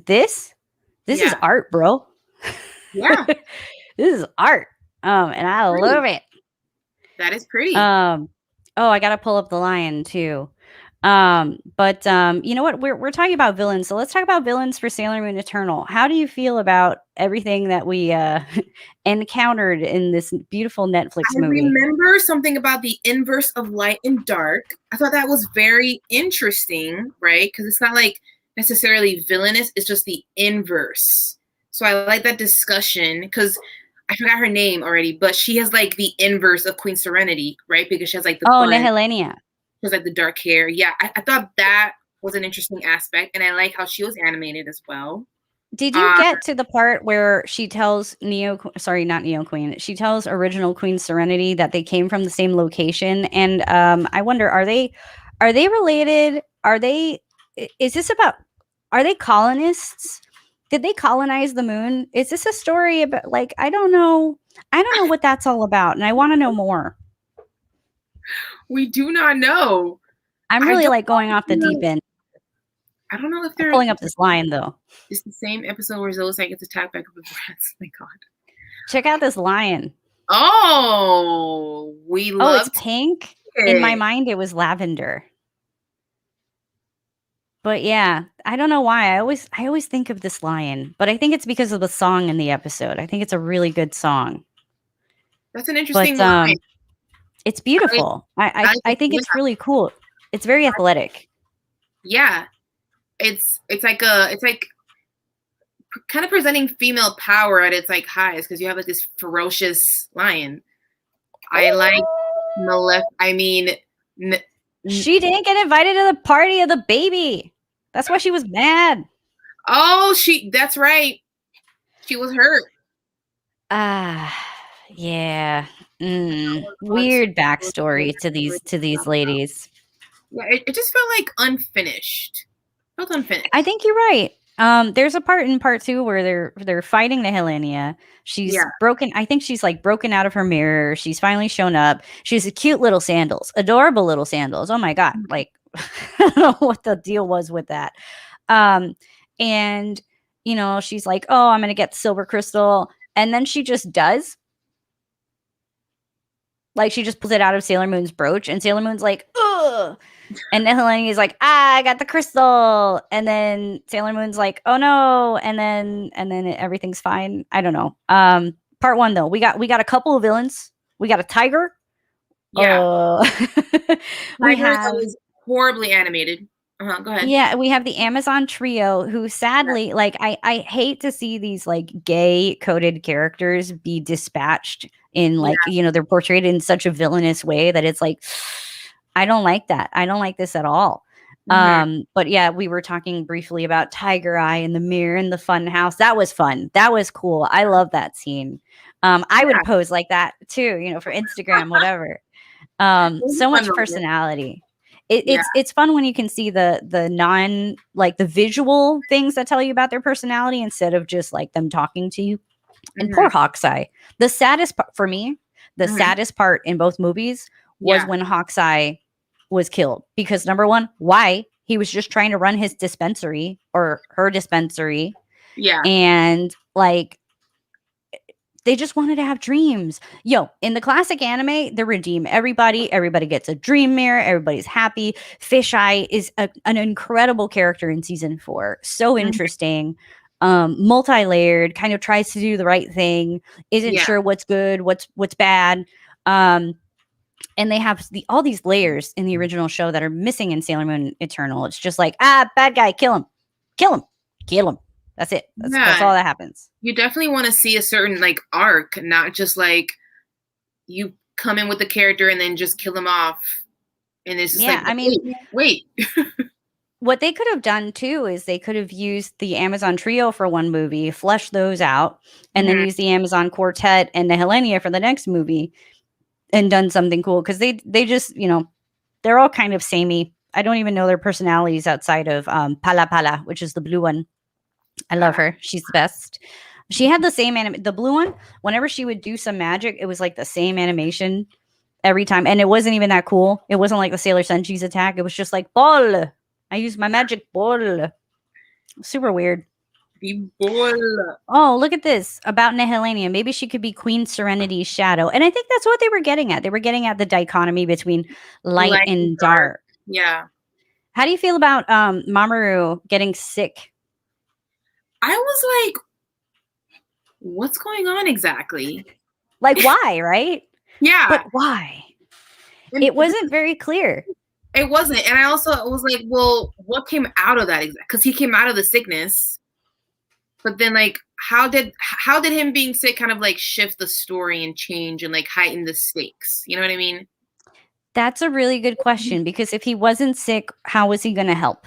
is art, bro. Yeah. This is art. And I love it. That is pretty. Oh, I gotta pull up the lion too. But you know what? We're talking about villains, so let's talk about villains for Sailor Moon Eternal. How do you feel about everything that we encountered in this beautiful Netflix movie? I remember something about the inverse of light and dark. I thought that was very interesting, right? Because it's not like necessarily villainous, it's just the inverse. So I like that discussion because I forgot her name already, but she has like the inverse of Queen Serenity, right? Because she has like the Nehelenia. She has like the dark hair. Yeah, I thought that was an interesting aspect, and I like how she was animated as well. Did you get to the part where she tells she tells original Queen Serenity that they came from the same location? And I wonder, are they related? Are they colonists? Did they colonize the moon? Is this a story about, like, I don't know what that's all about, and I want to know more. We do not know. I'm really like going off the deep end. I don't know if they're pulling up this line though. It's the same episode where Zoisite gets attacked by a couple of rats. Oh my god! Check out this lion. Oh, we love. Oh, it's pink. In my mind, it was lavender. But yeah, I don't know why. I always think of this lion, but I think it's because of the song in the episode. I think it's a really good song. That's an interesting line. It's beautiful. I think it's really cool. It's very athletic. Yeah. It's like kind of presenting female power at its like highest because you have like this ferocious lion. I like Melissa. I mean, she didn't get invited to the party of the baby. That's why she was mad. Oh, that's right. She was hurt. Yeah. Weird backstory to these ladies. Yeah, it just felt like unfinished. It felt unfinished. I think you're right. There's a part in part 2 where they're fighting the Helinia. She's broken. I think she's like broken out of her mirror. She's finally shown up. She has cute little sandals, adorable little sandals. Oh my god! Like, I don't know what the deal was with that. And you know, she's like, "Oh, I'm gonna get the silver crystal," and then she just does. Like, she just pulls it out of Sailor Moon's brooch, and Sailor Moon's like, "Oh!" ugh. And Helene is like, I got the crystal. And then Sailor Moon's like, oh no. And then everything's fine. I don't know. Part one though, we got a couple of villains. We got a tiger. Yeah. We Tiger have is horribly animated. Go ahead. yeah, we have the Amazon trio who sadly, like I hate to see these like gay coded characters be dispatched in Yeah. like, they're portrayed in such a villainous way that it's like I don't like that. I don't like this at all. But yeah, we were talking briefly about Tiger Eye and the mirror in the fun house. That was fun. That was cool. I love that scene. I would pose like that too, for Instagram, whatever. So much personality. It's fun when you can see the non like the visual things that tell you about their personality instead of just like them talking to you. And poor Hawkeye. The saddest part for me, saddest part in both movies was when Hawkeye was killed. Because number one, why? He was just trying to run his dispensary or her dispensary. Yeah. And like they just wanted to have dreams. In the classic anime, they redeem everybody. Everybody gets a dream mirror. Everybody's happy. Fisheye is an incredible character in season 4. So interesting. Multi-layered, kind of tries to do the right thing. Isn't sure what's good, what's bad. And they have all these layers in the original show that are missing in Sailor Moon Eternal. It's just like, bad guy, kill him. Kill him. Kill him. That's it. That's all that happens. You definitely want to see a certain like arc, not just like you come in with the character and then just kill him off. And it's just like, I mean, wait. What they could have done too is they could have used the Amazon trio for one movie, flesh those out, and then use the Amazon quartet and the Helenia for the next movie and done something cool. Cause they just, they're all kind of samey. I don't even know their personalities outside of Pala Pala, which is the blue one. I love her. She's the best. She had the same the blue one. Whenever she would do some magic, it was like the same animation every time. And it wasn't even that cool. It wasn't like the Sailor Senshi's attack. It was just like, ball. I used my magic ball. Super weird. The ball. Oh, look at this. About Nehelania. Maybe she could be Queen Serenity's shadow. And I think that's what they were getting at. They were getting at the dichotomy between light and dark. Yeah. How do you feel about Mamoru getting sick? I was like, what's going on exactly? Like, why, right? Yeah. But why? It wasn't very clear. It wasn't. And I also was like, well, what came out of that? Because he came out of the sickness. But then, like, how did him being sick kind of, like, shift the story and change and, like, heighten the stakes? You know what I mean? That's a really good question. Because if he wasn't sick, how was he going to help?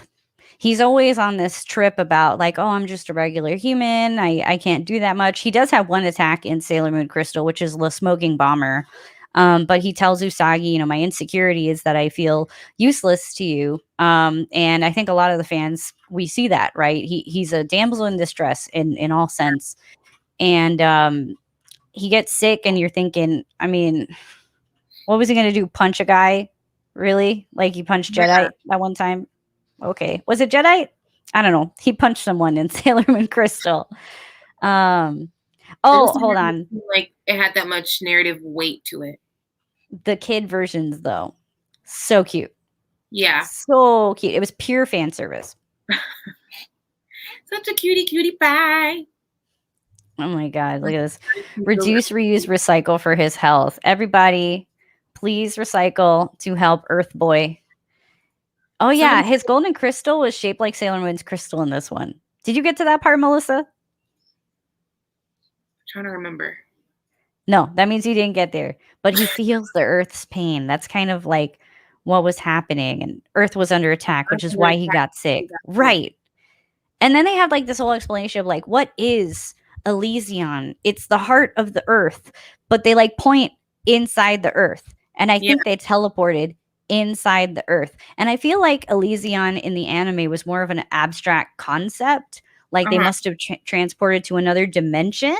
He's always on this trip about like, oh, I'm just a regular human. I can't do that much. He does have one attack in Sailor Moon Crystal, which is the smoking bomber. But he tells Usagi, my insecurity is that I feel useless to you. And I think a lot of the fans, we see that, right? He's a damsel in distress in all sense. And he gets sick and you're thinking, I mean, what was he going to do? Punch a guy? Really? Like he punched Jedi that one time? Okay. Was it Jedi? I don't know. He punched someone in Sailor Moon Crystal. Hold on. Like it had that much narrative weight to it. The kid versions, though, so cute. Yeah. So cute. It was pure fan service. Such a cutie pie. Oh my God. Look at this. Reduce, reuse, recycle for his health. Everybody, please recycle to help Earth Boy. Oh, yeah. His golden crystal was shaped like Sailor Moon's crystal in this one. Did you get to that part, Melissa? I'm trying to remember. No, that means you didn't get there. But he feels the Earth's pain. That's kind of like what was happening. And Earth was under attack, which is why he got sick. Right. And then they have like this whole explanation of like, what is Elysion? It's the heart of the Earth. But they like point inside the Earth. And I think they teleported inside the Earth. And I feel like Elysion in the anime was more of an abstract concept. Like they must have transported to another dimension.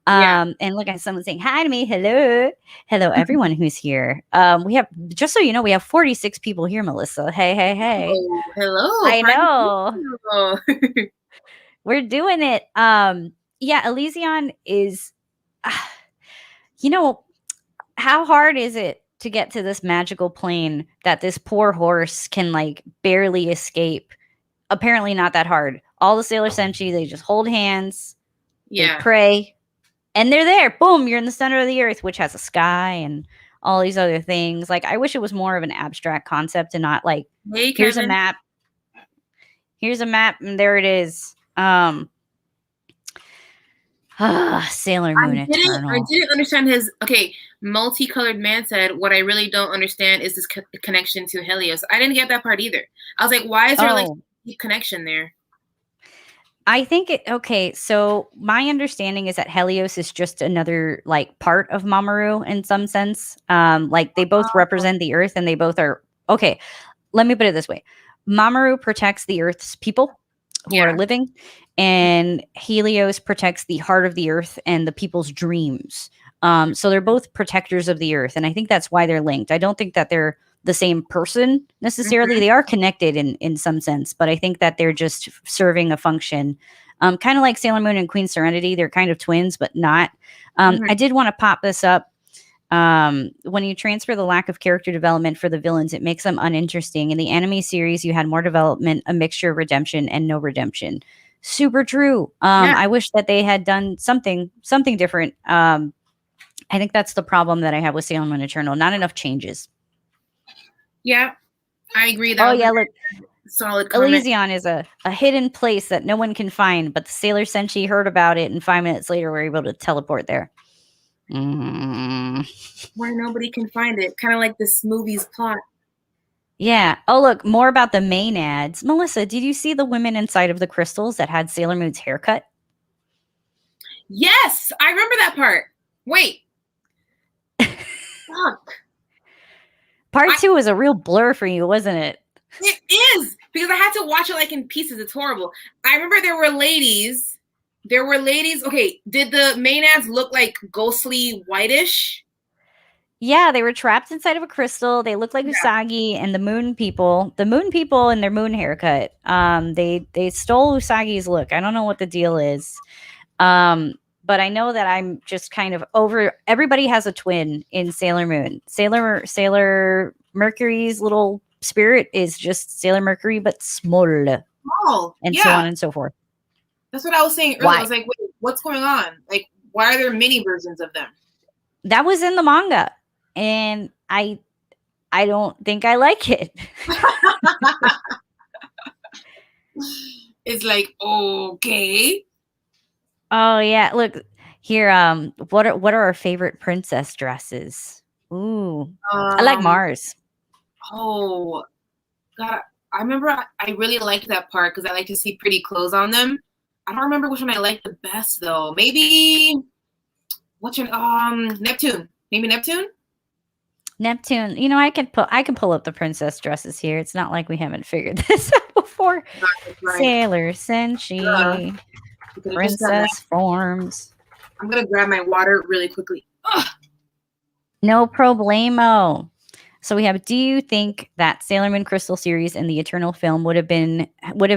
And look at someone saying hi to me. Hello everyone who's here. We have, just so you know, we have 46 people here, Melissa. Hey. Oh, hello. I know. We're doing it. Elysion is, how hard is it to get to this magical plane that this poor horse can like barely escape. Apparently not that hard. All the Sailor Senshi, they just hold hands, they pray, and they're there. Boom, you're in the center of the earth, which has a sky and all these other things. Like, I wish it was more of an abstract concept and not like, Hey, here's a map. Here's a map, and there it is. Sailor Moon Eternal. I didn't understand his multicolored man said, what I really don't understand is this connection to Helios. I didn't get that part either. I was like, why is there like a deep connection there? I think so my understanding is that Helios is just another like part of Mamoru in some sense. Like they both represent the earth and they both are okay. Let me put it this way. Mamoru protects the earth's people who are living, and Helios protects the heart of the earth and the people's dreams. So they're both protectors of the earth, and I think that's why they're linked. I don't think that they're the same person necessarily. Mm-hmm. They are connected in some sense, but I think that they're just serving a function. Kind of like Sailor Moon and Queen Serenity. They're kind of twins, but not. I did want to pop this up. When you transfer the lack of character development for the villains, it makes them uninteresting. In the anime series, you had more development, a mixture of redemption and no redemption. Super true. I wish that they had done something different. I think that's the problem that I have with Sailor Moon Eternal. Not enough changes. Yeah, I agree. That look, solid comment. Elysion is a hidden place that no one can find, but the Sailor Senshi heard about it, and 5 minutes later were able to teleport there. Why nobody can find it? Kind of like this movie's plot. Yeah. Oh, look, more about the main ads. Melissa, did you see the women inside of the crystals that had Sailor Moon's haircut? Yes, I remember that part. Wait. Fuck. Part 2 was a real blur for you, wasn't it? It is, because I had to watch it like in pieces. It's horrible. I remember there were ladies. Okay, did the main ads look like ghostly whitish? Yeah, they were trapped inside of a crystal. They looked like Usagi and the moon people. The moon people and their moon haircut. They stole Usagi's look. I don't know what the deal is. But I know that I'm just kind of over. Everybody has a twin in Sailor Moon. Sailor Mercury's little spirit is just Sailor Mercury, but smaller. Oh, and so on and so forth. That's what I was saying earlier. I was like, wait, what's going on? Like, why are there mini versions of them? That was in the manga, and I don't think I like it. It's like, okay. Oh yeah, look here. What are our favorite princess dresses? Ooh, I like Mars. Oh, God, I remember I really liked that part because I like to see pretty clothes on them. I don't remember which one I liked the best though. Maybe what's your Neptune? Maybe Neptune. Neptune. You know, I can pull up the princess dresses here. It's not like we haven't figured this out before. Right. Sailor Senshi. Princess forms. I'm gonna grab my water really quickly. Ugh. No problemo. So we have, do you think that Sailor Moon Crystal series and the Eternal film would have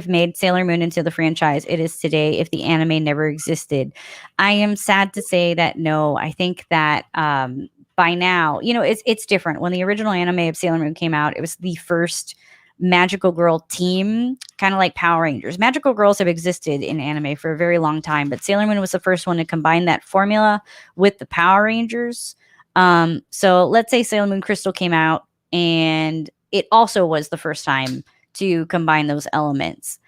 made Sailor Moon into the franchise it is today if the anime never existed? I am sad to say that no. I think that by now, you know, it's different. When the original anime of Sailor Moon came out, it was the first magical girl team, kind of like Power Rangers. Magical girls have existed in anime for a very long time, but Sailor Moon was the first one to combine that formula with the Power Rangers. So let's say Sailor Moon Crystal came out and it also was the first time to combine those elements.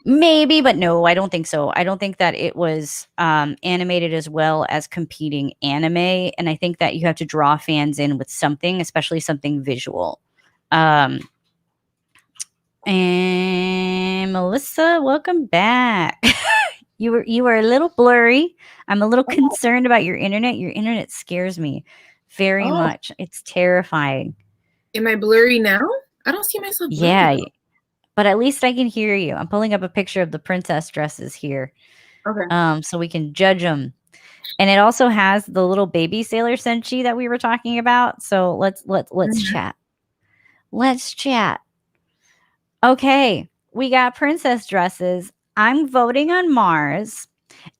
Maybe, but no, I don't think so. I don't think that it was animated as well as competing anime. And I think that you have to draw fans in with something, especially something visual. And Melissa, welcome back. You were a little blurry. I'm a little concerned about your internet. Your internet scares me very much. It's terrifying. Am I blurry now? I don't see myself blurry. Yeah, but at least I can hear you. I'm pulling up a picture of the princess dresses here. Okay. So we can judge them. And it also has the little baby Sailor Senshi that we were talking about. So let's chat. Let's chat. Okay, we got princess dresses. I'm voting on Mars.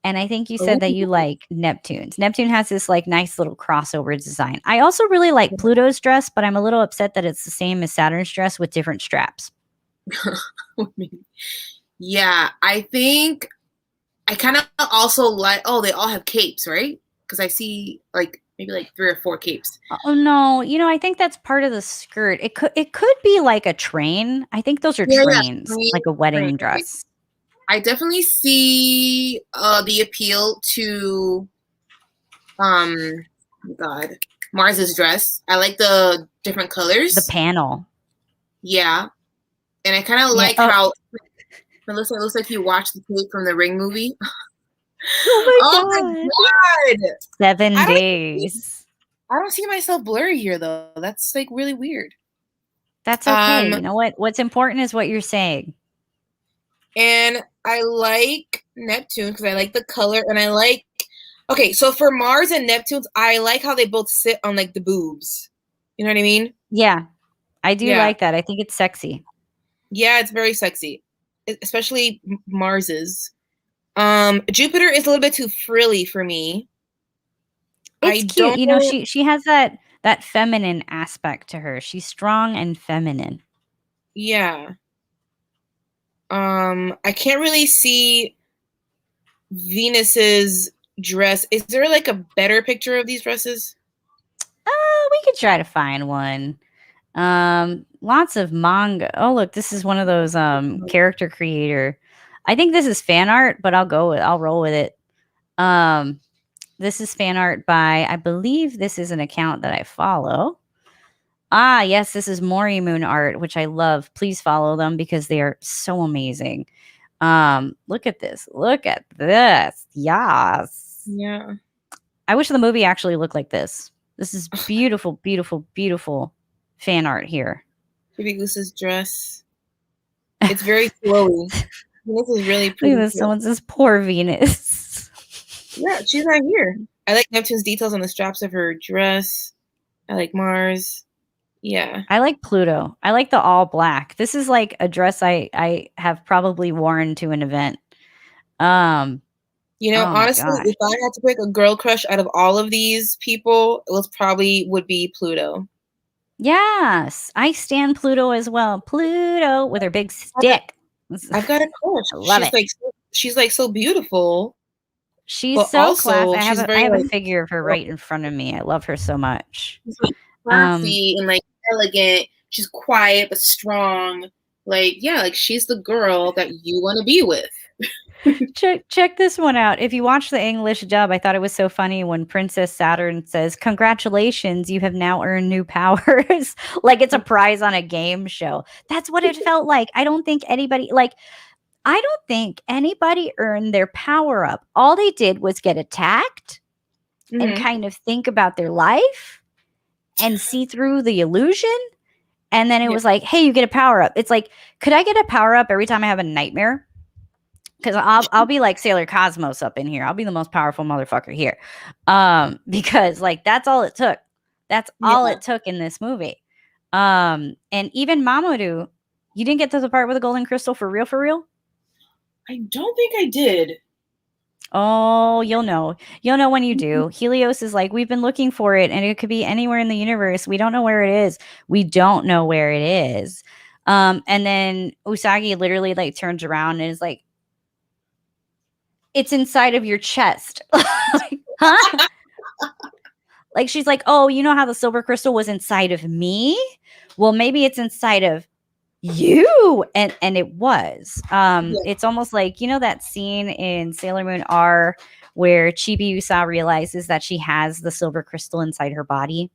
And I think you said that you like Neptune's. Neptune has this like nice little crossover design. I also really like Pluto's dress, but I'm a little upset that it's the same as Saturn's dress with different straps. Yeah, I think I kind of also like, oh, they all have capes, right? Because I see like maybe like 3 or 4 capes. Oh no, I think that's part of the skirt. It could be like a train. I think those are trains, Train, like a wedding train. dress. I definitely see the appeal to oh God, Mars's dress. I like the different The colors. panel. Yeah, and I kind of Yeah. like Oh, how Melissa, it looks like you watched the tape from the Ring movie. oh Oh my my God. God! 7 I don't days. I don't see myself blurry here though. That's like really weird. That's okay. Um, You know what? What's important is what you're saying. and I like Neptune because I like the color, and I like. Okay, so for Mars and Neptune's, I like how they both sit on like the boobs. You know what I mean? Yeah, I do Yeah, like that. I think it's sexy. yeah, it's very sexy, especially Mars's. Jupiter is a little bit too frilly for me. It's I cute. don't. She has that feminine aspect to her. She's strong and feminine. Yeah. I can't really see Venus's dress. Is there like a better picture of these dresses? We could try to find one. Lots of manga. Oh, look, this is one of those character creator. I think this is fan art, but I'll roll with it. This is fan art by, I believe this is an account that I follow. Ah, yes, this is Mori Moon art, which I love. Please follow them because they are so amazing. Look at this. Look at this. Yes. Yeah. I wish the movie actually looked like this. This is beautiful, beautiful, beautiful fan art here. Baby Goose's dress. It's very flowy. This is really Look at pretty. this. Someone says, poor Venus. Yeah, she's not here. I like Neptune's details on the straps of her dress. I like Mars. Yeah. I like Pluto. I like the all black. This is like a dress I have probably worn to an event. You know, Oh my honestly, gosh. if I had to pick a girl crush out of all of these people, it was probably would be Pluto. Yes, I stand Pluto as well. Pluto with her big stick. I've got a crush. I love it. She's like so beautiful, She's but so classy. also I have she's a I very have a like, figure of her right in front of me. I love her so much. she's like Um, classy and like elegant. She's quiet but strong. Like, yeah, like she's the girl that you want to be with. check this one out. If you watch the English dub, I thought it was so funny when Princess Saturn says, "Congratulations, you have now earned new powers." Like it's a prize on a game show. That's what it felt like. I don't think anybody earned their power up. All they did was get attacked and Mm-hmm. kind of think about their life and see through the illusion. And then it was like, hey, you get a power up. It's like, could I get a power up every time I have a nightmare? Because I'll be like Sailor Cosmos up in here. I'll be the most powerful motherfucker here. Because like that's all it took. That's all it took in this movie. And even Mamoru, you didn't get to the part with the golden crystal for real, for real? I don't think I did. Oh, you'll know. You'll know when you do. Helios is like, we've been looking for it, and it could be anywhere in the universe. We don't know where it is. We don't know where it is. And then Usagi literally like turns around and is like, it's inside of your chest. Like, huh? Like she's like, oh, you know how the silver crystal was inside of me? Well, maybe it's inside of you, and it was it's almost like that scene in Sailor Moon R where Chibiusa realizes that she has the silver crystal inside her body.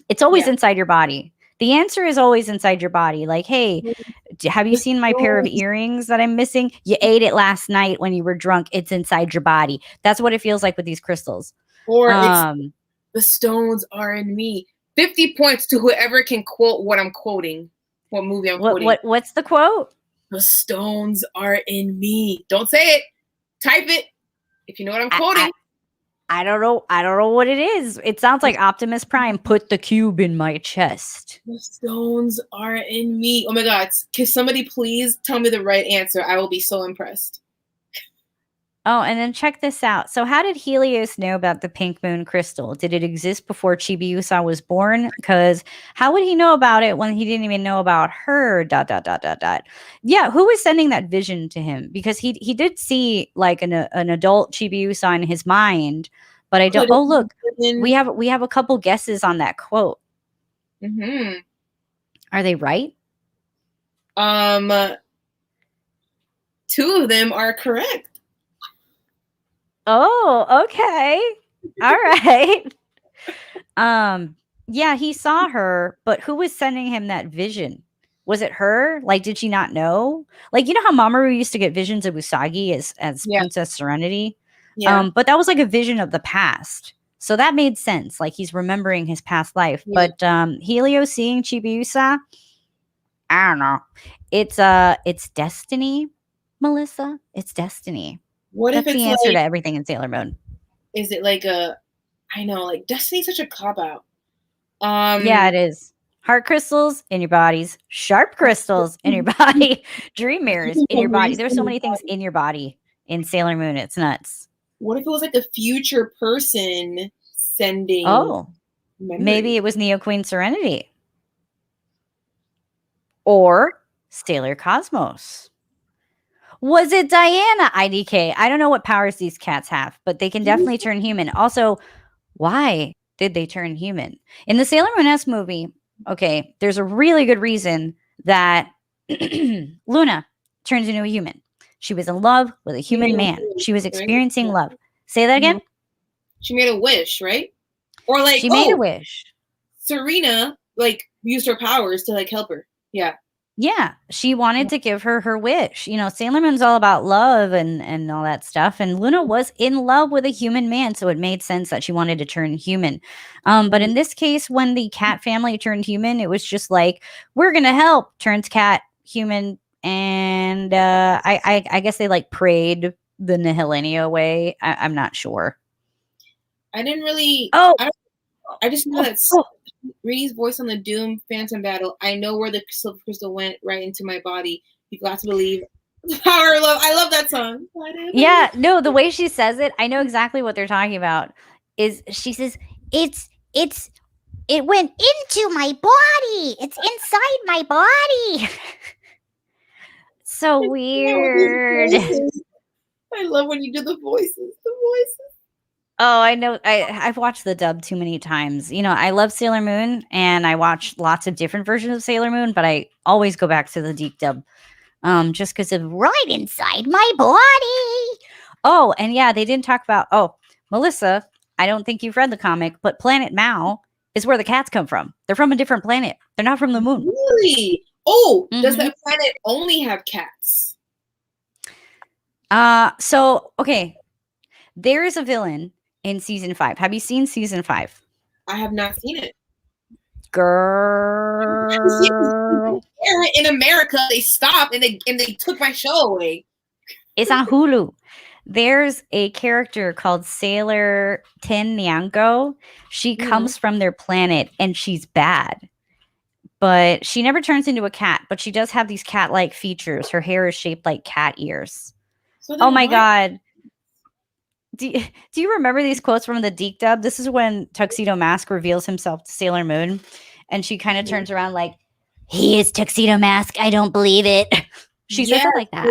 It's always inside your body. The answer is always inside your body. Like, hey, have you seen my pair of earrings that I'm missing? You ate it last night when you were drunk. It's inside your body. That's what it feels like with these crystals. Or it's the stones are in me. 50 points to whoever can quote what I'm quoting. What movie I'm quoting. What's the quote? The stones are in me. Don't say it. Type it. If you know what I'm quoting. I don't know. I don't know what it is. It sounds like Optimus Prime put the cube in my chest. The stones are in me. Oh my God. Can somebody please tell me the right answer? I will be so impressed. Oh, and then check this out. So, how did Helios know about the pink moon crystal? Did it exist before Chibiusa was born? Because how would he know about it when he didn't even know about her? Dot dot dot dot dot. Yeah, who was sending that vision to him? Because he did see like an adult Chibiusa in his mind, but I don't. Could Oh, look, been, we have a couple guesses on that quote. mm-hmm. Are they right? Two of them are correct. Oh, okay. All right. Yeah, he saw her, but who was sending him that vision? Was it her? Like, did she not know? Like, you know how Mamoru used to get visions of Usagi as Yeah. Princess Serenity? Yeah. But that was like a vision of the past. So that made sense. Like he's remembering his past life. Yeah. But Helio seeing Chibiusa, I don't know. It's destiny, Melissa. It's destiny. What That's if it's the answer like, to everything in Sailor Moon. is it like I know, like Destiny's such a cop out. Yeah, it is. Heart crystals in your bodies, sharp crystals in your body, dream mirrors in your body. There's so many things in your body in Sailor Moon. It's nuts. What if it was like a future person sending Oh, memories? maybe it was Neo Queen Serenity or Sailor Cosmos. Was it Diana IDK? I don't know what powers these cats have, but they can definitely turn human. Also, why did they turn human? In the Sailor Moon S movie, okay, there's a really good reason that Luna turns into a human. She was in love with a human man. She was experiencing love. Say that again? She made a wish, right? Or like she made a wish. Serena like used her powers to like help her. Yeah. Yeah, she wanted to give her wish. You know, Sailor Moon's all about love and all that stuff. And Luna was in love with a human man, so it made sense that she wanted to turn human. But in this case, when the cat family turned human, it was just like, we're gonna help. Turns cat human, and I guess they like prayed the Nihilenia way. I'm not sure. I didn't really. Oh, I just know that Ree's voice on the Doom Phantom battle. I know where the silver crystal went right into my body. You've got to believe. The power of love. I love that song. Yeah, no, the way she says it, I know exactly what they're talking about. Is she says it went into my body. It's inside my body. So weird. I love when you do the voices. The voices. Oh, I know. I've watched the dub too many times. You know, I love Sailor Moon, and I watch lots of different versions of Sailor Moon, but I always go back to the deep dub, just because of right inside my body. Oh, and yeah, they didn't talk about. Oh, Melissa, I don't think you've read the comic, but Planet Mao is where the cats come from. They're from a different planet. They're not from the moon. Really? Oh, does that planet only have cats? So okay, there is a villain in season 5. Have you seen season 5? I have not seen it. Girl, in America, they stopped and they took my show away. It's on Hulu. There's a character called Sailor Minako. She comes from their planet and she's bad. But she never turns into a cat, but she does have these cat-like features. Her hair is shaped like cat ears. So oh my God. Do you remember these quotes from the Deke dub? This is when Tuxedo Mask reveals himself to Sailor Moon. And she kind of turns around like, he is Tuxedo Mask. I don't believe it. She says it like that.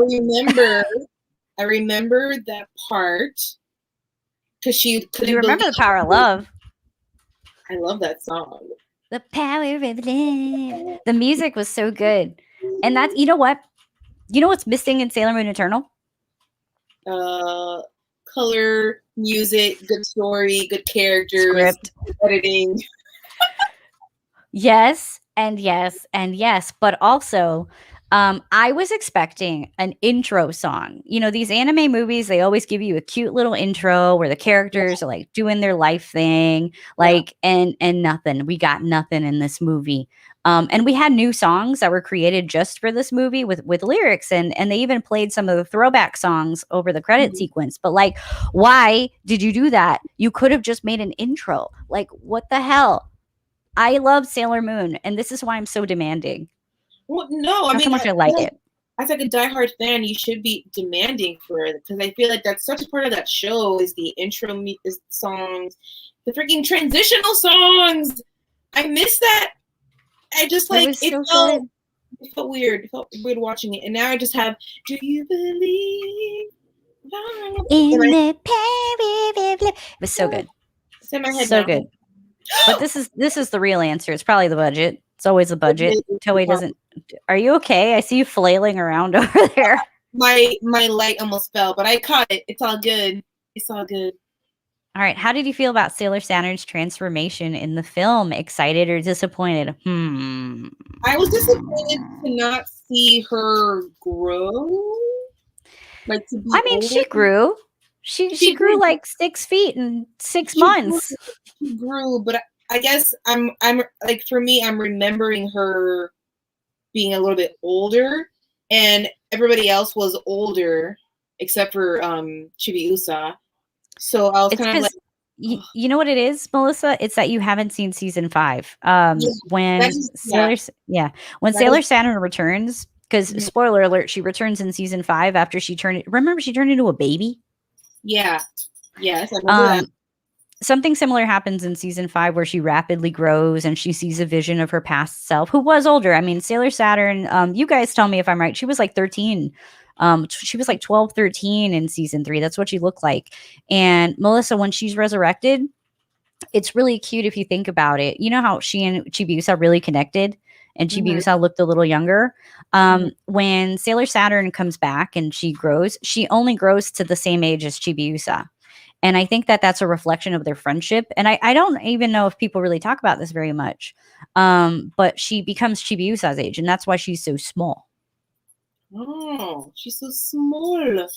I remember that part. Because she couldn't. You remember the power of love. I love that song. The power of love. The music was so good. And that's, you know what? You know what's missing in Sailor Moon Eternal? Color, music, good story, good characters, script, editing. Yes, and yes, and yes. But also, I was expecting an intro song. You know, these anime movies, they always give you a cute little intro where the characters are like doing their life thing, like, and nothing. We got nothing in this movie. And we had new songs that were created just for this movie with lyrics, and they even played some of the throwback songs over the credit sequence. But like, why did you do that? You could have just made an intro. Like, what the hell? I love Sailor Moon, and this is why I'm so demanding. Well, no, I mean, so much I like it. as like a diehard fan, you should be demanding for it, because I feel like that's such a part of that show is the intro songs, the freaking transitional songs. I miss that. I just like it felt weird. It felt weird watching it, and now I just have. Do you believe in the baby? It was so good. It's in my head so now. Good. But this is the real answer. It's probably the budget. It's always the budget. Toei doesn't. Are you okay? I see you flailing around over there. My light almost fell, but I caught it. It's all good. It's all good. All right. How did you feel about Sailor Saturn's transformation in the film? Excited or disappointed? I was disappointed to not see her grow. Like to be older. She grew. She grew like 6 feet in 6 months. She grew, but I guess I'm like, for me, I'm remembering her being a little bit older, and everybody else was older except for Chibiusa. So I was kind of like, you know what it is, Melissa? It's that you haven't seen season 5. When Sailor Saturn returns, because spoiler alert, she returns in season 5 after she turned into a baby. Yeah. Yes, I remember that. Something similar happens in season 5 where she rapidly grows and she sees a vision of her past self, who was older. I mean, Sailor Saturn, you guys tell me if I'm right. She was like 13. She was like 12, 13 in season 3. That's what she looked like. And Melissa, when she's resurrected, it's really cute if you think about it. You know how she and Chibiusa really connected, and Chibiusa looked a little younger. When Sailor Saturn comes back and she grows, she only grows to the same age as Chibiusa. And I think that that's a reflection of their friendship. And I don't even know if people really talk about this very much. But she becomes Chibiusa's age, and that's why she's so small. Oh, she's so small.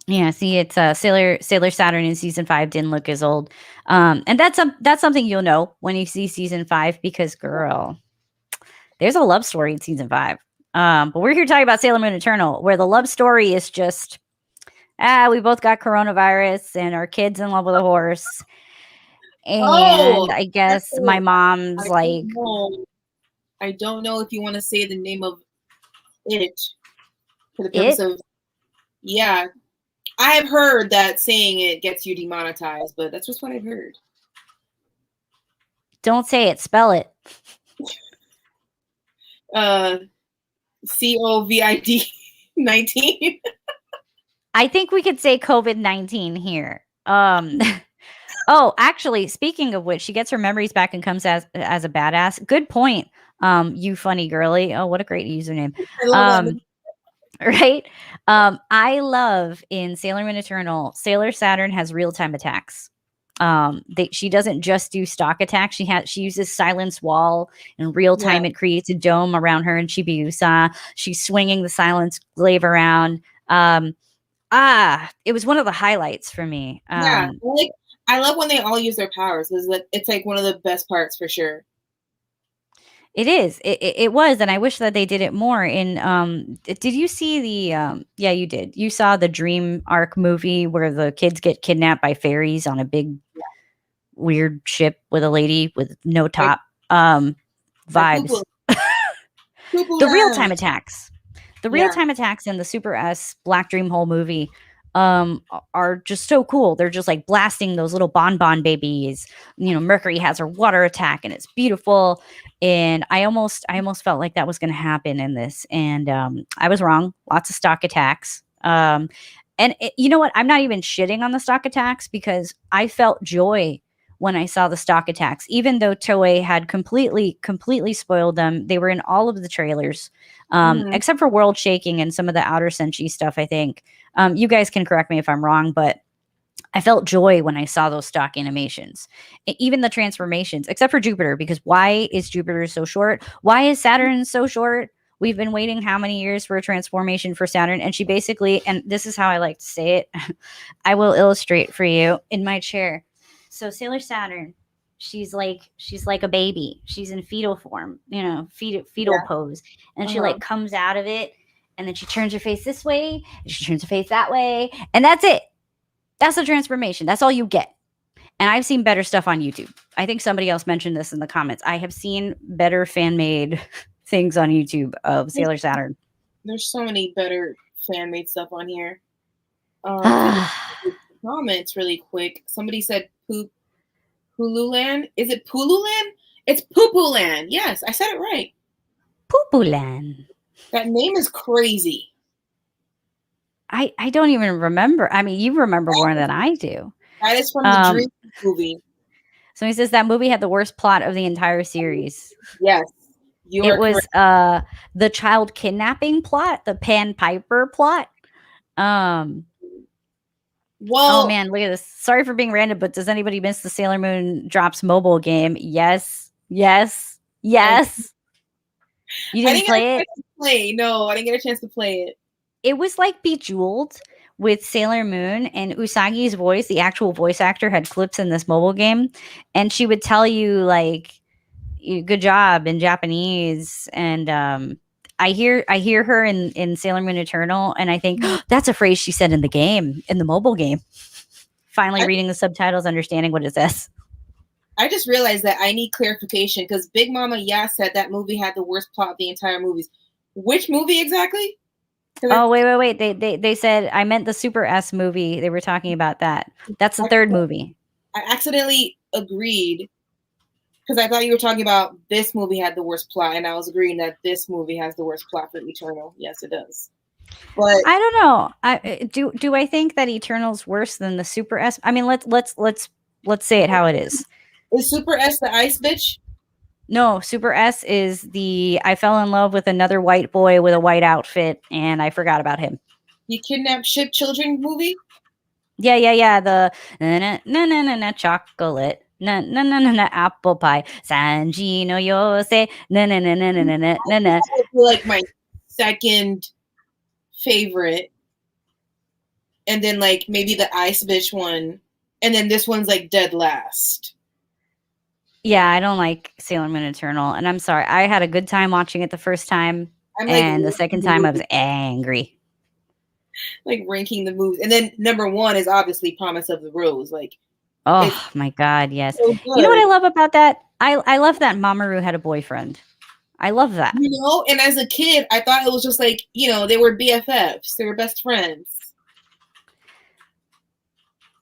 Yeah, see, it's Sailor Saturn in season 5 didn't look as old. And that's something you'll know when you see season 5, because girl, there's a love story in season 5. But we're here talking about Sailor Moon Eternal, where the love story is just we both got coronavirus and our kid's in love with a horse. And I guess my mom's like, I don't know if you want to say the name of it for the purpose of, yeah. I have heard that saying it gets you demonetized, but that's just what I've heard. Don't say it, spell it. COVID 19. I think we could say COVID-19 here. Oh, actually, speaking of which, she gets her memories back and comes as a badass. Good point. You funny girly. Oh, what a great username. I love that. Right? I love in Sailor Moon Eternal, Sailor Saturn has real-time attacks. She doesn't just do stock attacks. She uses silence wall in real time. It creates a dome around her and Chibiusa. She's swinging the silence glaive around. It was one of the highlights for me. I love when they all use their powers. It's like one of the best parts for sure. It is. It was, and I wish that they did it more. Did you see the? Yeah, you did. You saw the Dream Arc movie where the kids get kidnapped by fairies on a big, weird ship with a lady with no top. Vibes. The real time attacks. The real time attacks in the Super S Black Dream Hole movie are just so cool. They're just like blasting those little bonbon babies. You know, Mercury has her water attack and it's beautiful. And I almost felt like that was going to happen in this. And I was wrong. Lots of stock attacks. You know what? I'm not even shitting on the stock attacks because I felt joy when I saw the stock attacks, even though Toei had completely spoiled them. They were in all of the trailers, except for World Shaking and some of the Outer Senshi stuff, I think. You guys can correct me if I'm wrong, but I felt joy when I saw those stock animations, even the transformations, except for Jupiter, because why is Jupiter so short? Why is Saturn so short? We've been waiting how many years for a transformation for Saturn? And she basically, and this is how I like to say it, I will illustrate for you in my chair. So Sailor Saturn, she's like a baby. She's in fetal form, fetal pose. And she like comes out of it, and then she turns her face this way, and she turns her face that way, and that's it. That's the transformation. That's all you get. And I've seen better stuff on YouTube. I think somebody else mentioned this in the comments. I have seen better fan-made things on YouTube of Sailor Saturn. There's so many better fan-made stuff on here. If you comments really quick. Somebody said Pululand. Is it Pululand? It's Poopuland. Yes, I said it right. Poopuland. That name is crazy. I don't even remember. I mean, you remember more than I do. That is from the Dream movie. So he says that movie had the worst plot of the entire series. Yes. It was the child kidnapping plot, the Pan Piper plot. Well, oh man, look at this. Sorry for being random, but does anybody miss the Sailor Moon Drops mobile game? Yes. Yes. Yes. You didn't play it? No, I didn't get a chance to play it. It was like Bejeweled with Sailor Moon, and Usagi's voice, the actual voice actor, had clips in this mobile game, and she would tell you like, good job in Japanese. And I hear her in Sailor Moon Eternal, and I think that's a phrase she said in the game, in the mobile game. Finally reading the subtitles, understanding what it says. I just realized that I need clarification because Big Mama said that movie had the worst plot of the entire movies. Which movie exactly? Oh, wait. They said I meant the Super S movie. They were talking about that. That's the third movie. I accidentally agreed because I thought you were talking about this movie had the worst plot, and I was agreeing that this movie has the worst plot for Eternal. Yes, it does. But I don't know. Do I think that Eternal's worse than the Super S? I mean, let's say it how it is. Is Super S the ice bitch? No, Super S is the I fell in love with another white boy with a white outfit, and I forgot about him. You kidnapped ship children movie? Yeah. The na chocolate. Na apple pie. Sanji no yose. Na. Like my second favorite. And then like maybe the ice bitch one. And then this one's like dead last. Yeah, I don't like Sailor Moon Eternal, and I'm sorry. I had a good time watching it the first time, and the second time I was angry. Like ranking the movies, and then number one is obviously Promise of the Rose. Like, oh my god, yes. So you know what I love about that? I love that Mamoru had a boyfriend. I love that. You know, and as a kid, I thought it was just like, you know, they were BFFs, they were best friends.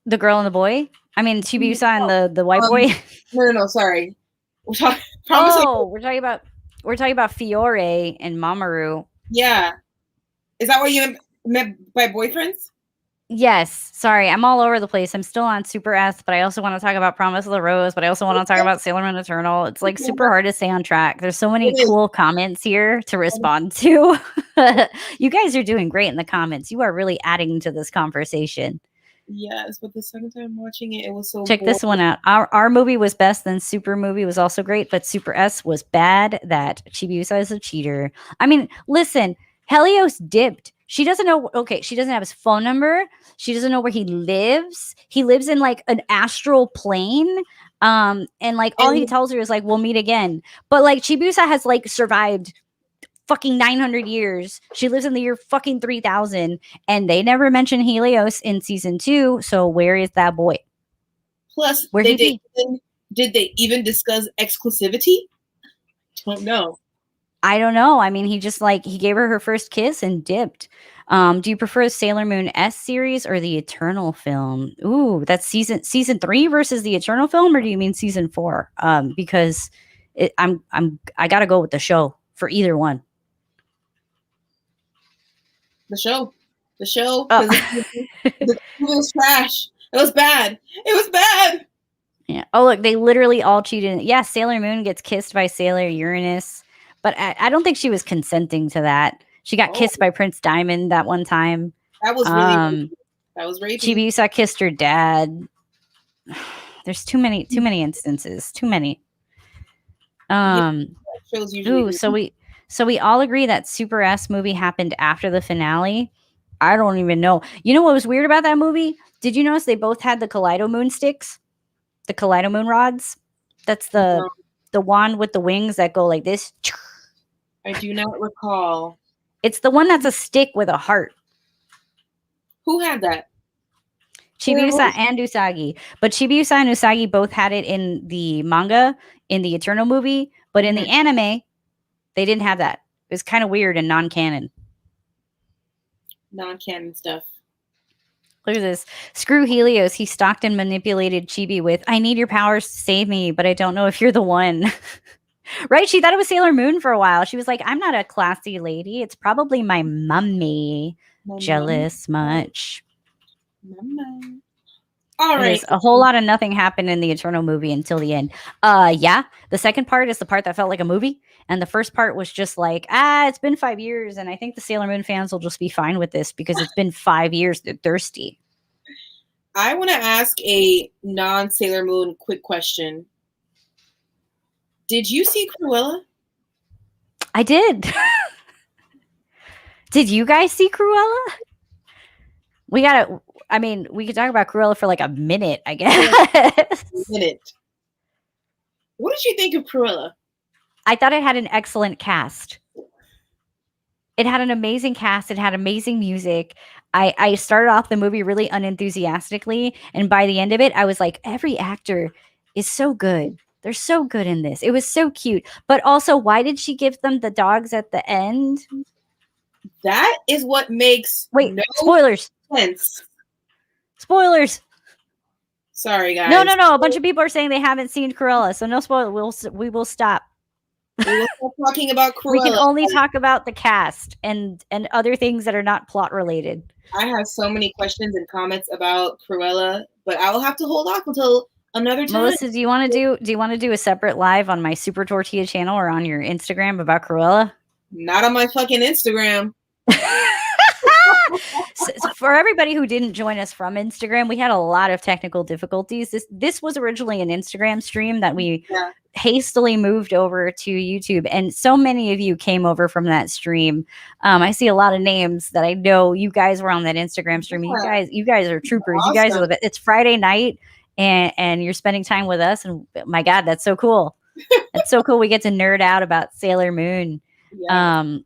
The girl and the boy. I mean, Chibiusa and the white boy. No, sorry. We're talking about Fiore and Mamoru. Yeah, is that what you meant by boyfriends? Yes. Sorry, I'm all over the place. I'm still on Super S, but I also want to talk about Promise of the Rose, but I also want to talk about Sailor Moon Eternal. It's like super hard to stay on track. There's so many cool comments here to respond to. You guys are doing great in the comments. You are really adding to this conversation. Yes, but the second time watching it, it was so Check this one out. Our movie was best, then Super movie was also great, but Super S was bad. That Chibiusa is a cheater. I mean, listen, Helios dipped. She doesn't know. Okay, she doesn't have his phone number. She doesn't know where he lives. He lives in like an astral plane. And like all he tells her is like, we'll meet again. But like Chibiusa has like survived fucking 900 years. She lives in the year fucking 3000, and they never mention Helios in season 2. So where is that boy? Plus, did they even discuss exclusivity? Don't know. I don't know. I mean, he just like he gave her first kiss and dipped. Do you prefer the Sailor Moon S series or the Eternal film? Ooh, that's season 3 versus the Eternal film, or do you mean season 4? Because I gotta go with the show for either one. The show. It was trash. It was bad. Yeah. Oh, look, they literally all cheated. Yeah, Sailor Moon gets kissed by Sailor Uranus, but I don't think she was consenting to that. She got kissed by Prince Diamond that one time. That was really that was rapey. Chibiusa kissed her dad. There's too many instances. Too many. So we all agree that Super S movie happened after the finale. I don't even know. You know what was weird about that movie? Did you notice they both had the Kaleido Moon sticks? The Kaleido Moon rods? That's the wand with the wings that go like this. I do not recall. It's the one that's a stick with a heart. Who had that? Chibiusa and Usagi. But Chibiusa and Usagi both had it in the manga, in the Eternal movie. But in the anime, they didn't have that. It was kind of weird and non-canon. non-canon stuff. Look at this. Screw Helios. He stalked and manipulated Chibi with, I need your powers to save me, but I don't know if you're the one. Right? She thought it was Sailor Moon for a while. She was like, I'm not a classy lady. It's probably my mummy. Jealous much. Mama. All right. There's a whole lot of nothing happened in the Eternal movie until the end. Yeah. The second part is the part that felt like a movie. And the first part was just like, it's been 5 years. And I think the Sailor Moon fans will just be fine with this because it's been 5 years. They're thirsty. I want to ask a non-Sailor Moon quick question. Did you see Cruella? I did. Did you guys see Cruella? We could talk about Cruella for like a minute, I guess. What did you think of Cruella? I thought it had an excellent cast. It had an amazing cast. It had amazing music. I started off the movie really unenthusiastically. And by the end of it, I was like, every actor is so good. They're so good in this. It was so cute. But also, why did she give them the dogs at the end? That is what makes no spoilers. Sense. Spoilers. Sorry, guys. No. A bunch of people are saying they haven't seen Cruella, so no spoiler. We will stop. We will stop talking about Cruella. We can only talk about the cast and other things that are not plot related. I have so many questions and comments about Cruella, but I will have to hold off until another time. Melissa, do you want to do a separate live on my SailorTortilla channel or on your Instagram about Cruella? Not on my fucking Instagram. So for everybody who didn't join us from Instagram, we had a lot of technical difficulties. This was originally an Instagram stream that we hastily moved over to YouTube, and so many of you came over from that stream. I see a lot of names that I know you guys were on that Instagram stream. You guys are troopers. Awesome. You guys are it's Friday night, and you're spending time with us, and my God, that's so cool. That's so cool. We get to nerd out about Sailor Moon. Yeah.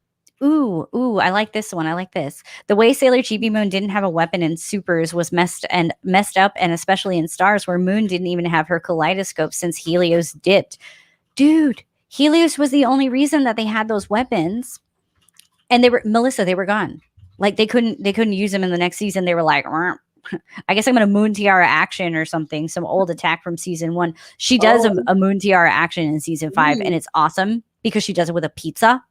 Ooh, I like this one. I like this. The way Sailor Chibi Moon didn't have a weapon in Supers was messed up, and especially in Stars, where Moon didn't even have her kaleidoscope since Helios dipped. Dude, Helios was the only reason that they had those weapons. And they were gone. Like they couldn't use them in the next season. They were like, I guess I'm gonna Moon Tiara action or something, some old attack from season 1. She does a Moon Tiara action in season 5, and it's awesome because she does it with a pizza.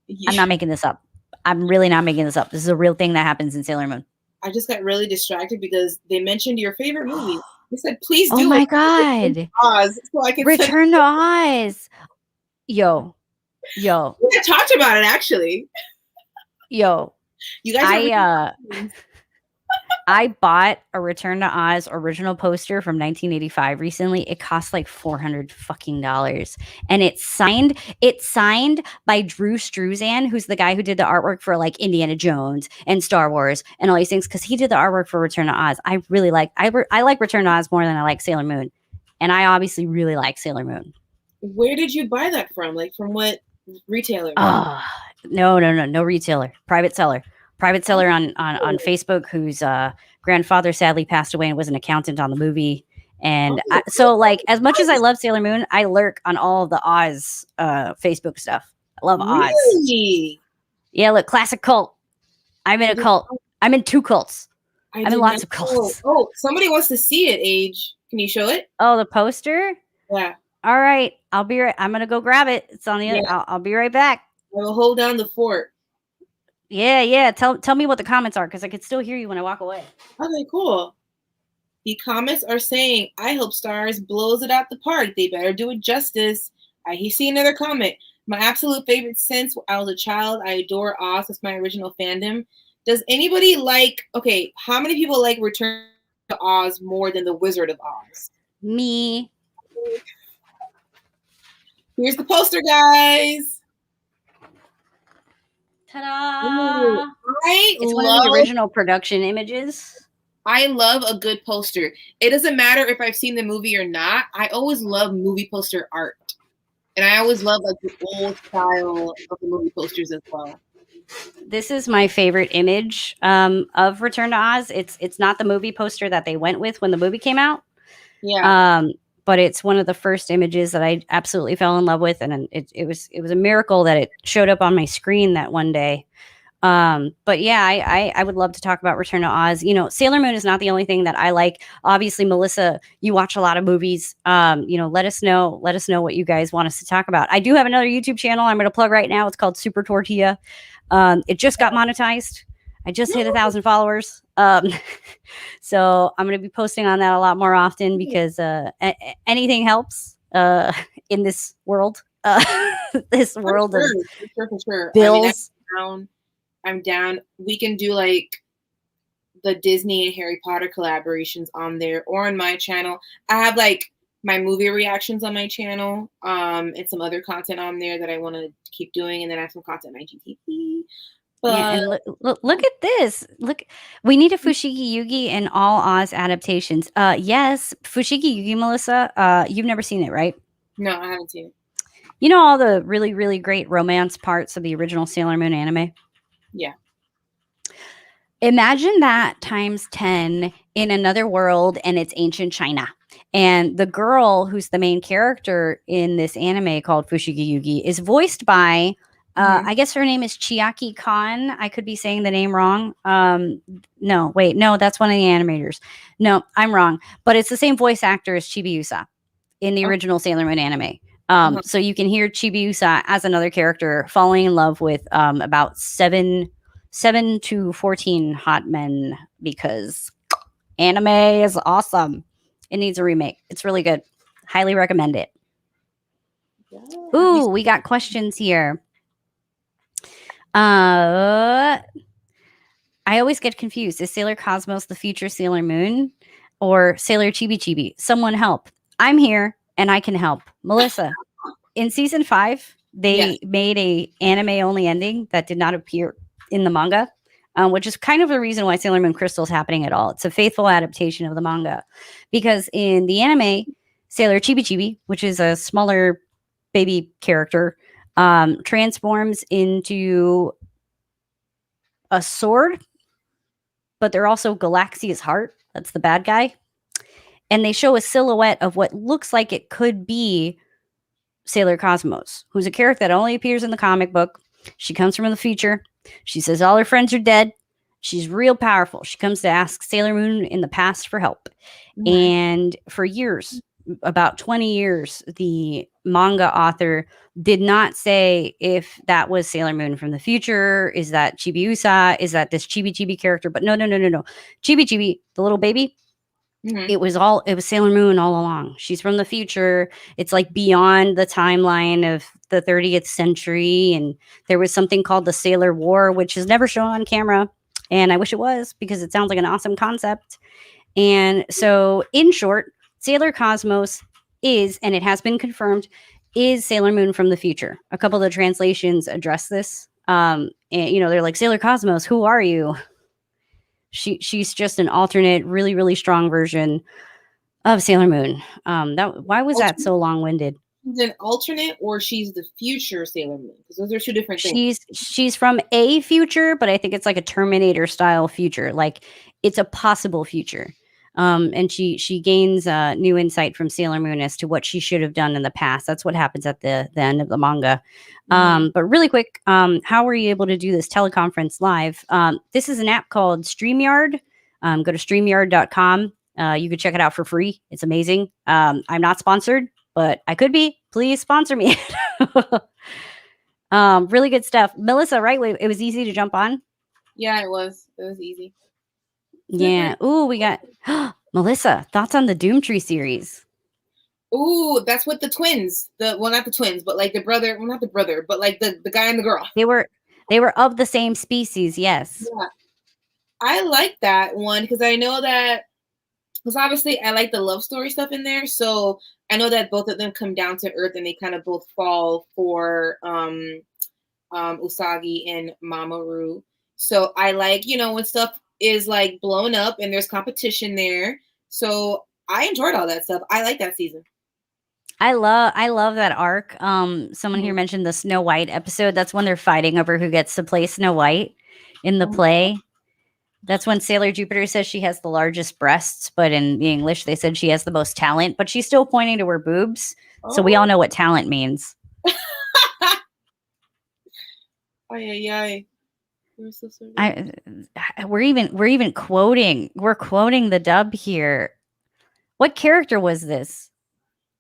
Yeah. I'm not making this up. I'm really not making this up. This is a real thing that happens in Sailor Moon. I just got really distracted because they mentioned your favorite movie. They said, please do it. Oh my God. Oz, so I can Return to Oz. Yo. We talked about it, actually. Yo. You guys I bought a Return to Oz original poster from 1985 recently. It cost like $400 fucking dollars, and it's signed by Drew Struzan, who's the guy who did the artwork for like Indiana Jones and Star Wars and all these things, because he did the artwork for Return to Oz. I really like I like Return to Oz more than I like Sailor Moon, and I obviously really like Sailor Moon. Where did you buy that from? Like from what retailer? No retailer. Private seller on Facebook, whose grandfather sadly passed away and was an accountant on the movie. And so like, as much as I love Sailor Moon, I lurk on all of the Oz Facebook stuff. I love Oz. Really? Yeah, look, classic cult. I'm in a cult. I'm in 2 cults. I'm in lots of cults. Oh, somebody wants to see it, Age. Can you show it? Oh, the poster? Yeah. All right. I'll be right. I'm going to go grab it. It's on the other. I'll be right back. I will hold down the fort. Yeah. Tell me what the comments are, because I could still hear you when I walk away. Okay, cool. The comments are saying, I hope Stars blows it out the park. They better do it justice. I see another comment. My absolute favorite since I was a child. I adore Oz. That's my original fandom. Does anybody how many people like Return to Oz more than The Wizard of Oz? Me. Here's the poster, guys. Ta-da! It's one of the original production images. I love a good poster. It doesn't matter if I've seen the movie or not. I always love movie poster art. And I always love like the old style of the movie posters as well. This is my favorite image of Return to Oz. It's not the movie poster that they went with when the movie came out. Yeah. But it's one of the first images that I absolutely fell in love with, and it was a miracle that it showed up on my screen that one day. But yeah, I would love to talk about Return to Oz. You know, Sailor Moon is not the only thing that I like. Obviously, Melissa, you watch a lot of movies. You know, let us know what you guys want us to talk about. I do have another YouTube channel I'm going to plug right now. It's called SuperTortilla. It just got monetized. I just hit 1,000 followers. So I'm going to be posting on that a lot more often because anything helps in this world. This world For of sure, for sure. bills. I'm down. We can do like the Disney and Harry Potter collaborations on there or on my channel. I have like my movie reactions on my channel, and some other content on there that I want to keep doing, and then I have some content on IGTV. But Yeah, and look at this. Look, we need a Fushigi Yugi and all Oz adaptations. Yes, Fushigi Yugi, Melissa. You've never seen it, right? no, I haven't seen it. You know all the really, really great romance parts of the original Sailor Moon anime? Yeah. Imagine that times 10 in another world and it's ancient China. And the girl who's the main character in this anime called Fushigi Yugi is voiced by, I guess her name is Chiaki Khan. I could be saying the name wrong. No, wait, no, that's one of the animators. No, I'm wrong. But it's the same voice actor as Chibiusa in the original Sailor Moon anime. So you can hear Chibiusa as another character falling in love with about 7 to 14 hot men because anime is awesome. It needs a remake. It's really good. Highly recommend it. Ooh, we got questions here. I always get confused. Is Sailor Cosmos the future Sailor Moon or Sailor Chibi Chibi? Someone help. I'm here and I can help. Melissa, in season 5, they made a anime only ending that did not appear in the manga, which is kind of the reason why Sailor Moon Crystal is happening at all. It's a faithful adaptation of the manga because in the anime, Sailor Chibi Chibi, which is a smaller baby character, transforms into a sword, but they're also Galaxia's heart. That's the bad guy. And they show a silhouette of what looks like it could be Sailor Cosmos, who's a character that only appears in the comic book. She comes from the future. She says all her friends are dead. She's real powerful. She comes to ask Sailor Moon in the past for help. And for years, about 20 years, the manga author did not say if that was Sailor Moon from the future. Is that Chibiusa? Is that this Chibi Chibi character? But no. Chibi Chibi, the little baby, it was Sailor Moon all along. She's from the future. It's like beyond the timeline of the 30th century. And there was something called the Sailor War, which is never shown on camera. And I wish it was because it sounds like an awesome concept. And so, in short, Sailor Cosmos is, and it has been confirmed, is Sailor Moon from the future. A couple of the translations address this. And, you know, they're like, Sailor Cosmos, who are you? She's just an alternate, really, really strong version of Sailor Moon. Why was that so long-winded? She's an alternate, or she's the future Sailor Moon? Because those are two different things. She's from a future, but I think it's like a Terminator style future. Like it's a possible future. And she gains new insight from Sailor Moon as to what she should have done in the past. That's what happens at the end of the manga. But really quick, how were you able to do this teleconference live? This is an app called StreamYard. Go to StreamYard.com. You can check it out for free. It's amazing. I'm not sponsored, but I could be. Please sponsor me. Really good stuff. Melissa, right? It was easy to jump on? Yeah, it was. It was easy. Yeah. Ooh, we got Melissa, thoughts on the Doomtree series? Ooh, that's with the twins. Not the twins, but like the brother. Well, not the brother, but like the guy and the girl. They were of the same species. Yes. Yeah. I like that one because I know that because obviously I like the love story stuff in there. So I know that both of them come down to earth and they kind of both fall for Usagi and Mamoru. So I like, you know, when stuff is like blown up and there's competition there. So I enjoyed all that stuff. I like that season. I love that arc. Someone here mentioned the Snow White episode. That's when they're fighting over who gets to play Snow White in the play. That's when Sailor Jupiter says she has the largest breasts, but in the English they said she has the most talent, but she's still pointing to her boobs. So we all know what talent means. Ay. We're even quoting. We're quoting the dub here. What character was this?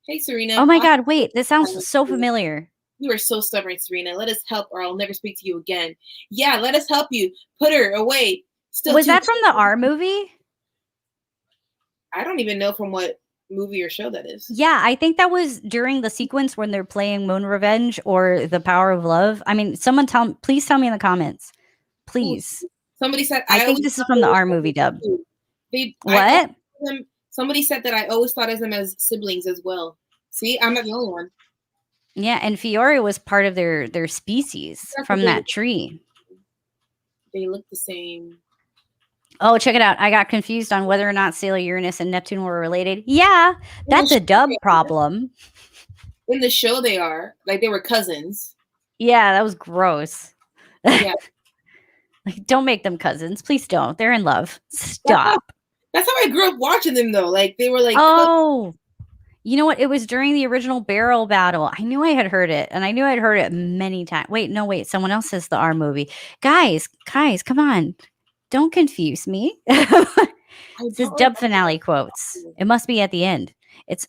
Hey, Serena. Oh my God! Wait, this sounds so familiar. You are so stubborn, Serena. Let us help, or I'll never speak to you again. Yeah, let us help you. Put her away. Still, was that from the R movie? I don't even know from what movie or show that is. Yeah, I think that was during the sequence when they're playing Moon Revenge or The Power of Love. I mean, please tell me in the comments. Please. Somebody said I think this is from the R movie dub. What? Somebody said that I always thought of them as siblings as well. See, I'm not the only one. Yeah, and Fiore was part of their species from that tree. They look the same. Oh, check it out. I got confused on whether or not Sailor Uranus and Neptune were related. Yeah, that's a dub problem. In the show, they are. Like, they were cousins. Yeah, that was gross. Yeah. Like, don't make them cousins. Please don't. They're in love. Stop. That's how I grew up watching them, though. Like, they were like... Oh, you know what? It was during the original barrel battle. I knew I had heard it, and I knew I'd heard it many times. Wait. Someone else says the R movie. Guys, come on. Don't confuse me. This dub finale quotes. It must be at the end. It's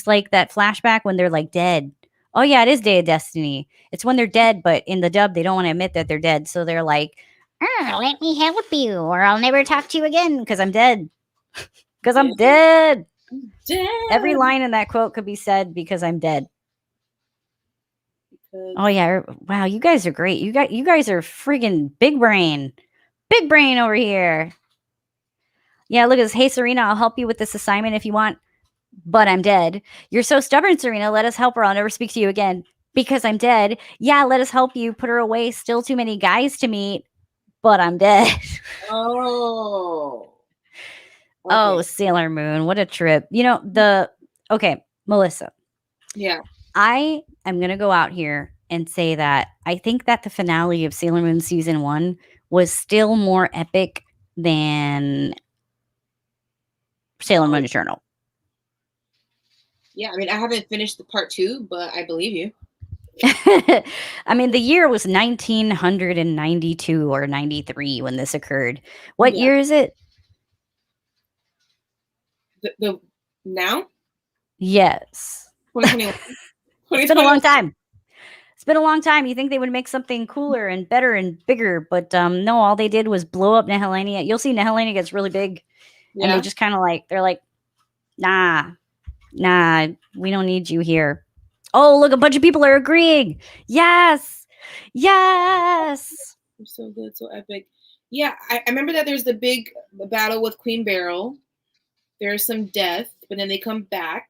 like that flashback when they're like dead. Oh yeah, it is Day of Destiny. It's when they're dead, but in the dub they don't want to admit that they're dead, so they're like, "Let me help you, or I'll never talk to you again because I'm dead." Because I'm dead. Every line in that quote could be said because I'm dead. Oh yeah! Wow, you guys are great. You guys are friggin' big brain over here. Yeah, look at this. Hey, Serena, I'll help you with this assignment if you want, but I'm dead. You're so stubborn, Serena. Let us help her. I'll never speak to you again because I'm dead. Yeah, let us help you. Put her away. Still too many guys to meet, but I'm dead. Oh. Okay. Oh, Sailor Moon. What a trip. Okay, Melissa. Yeah. I am going to go out here and say that I think that the finale of Sailor Moon season 1 was still more epic than Sailor Moon Eternal. Yeah, I mean, I haven't finished the part 2, but I believe you. I mean, the year was 1992 or 93 when this occurred. What year is it? The now? Yes. 2021. It's been a long time. It's been a long time. You think they would make something cooler and better and bigger, but no, all they did was blow up Nehelenia. You'll see Nehelenia gets really big, and they just kind of they're like, nah, we don't need you here. Oh, look, a bunch of people are agreeing. Yes. They're so good, so epic. Yeah, I remember that there's the big battle with Queen Beryl. There's some death, but then they come back.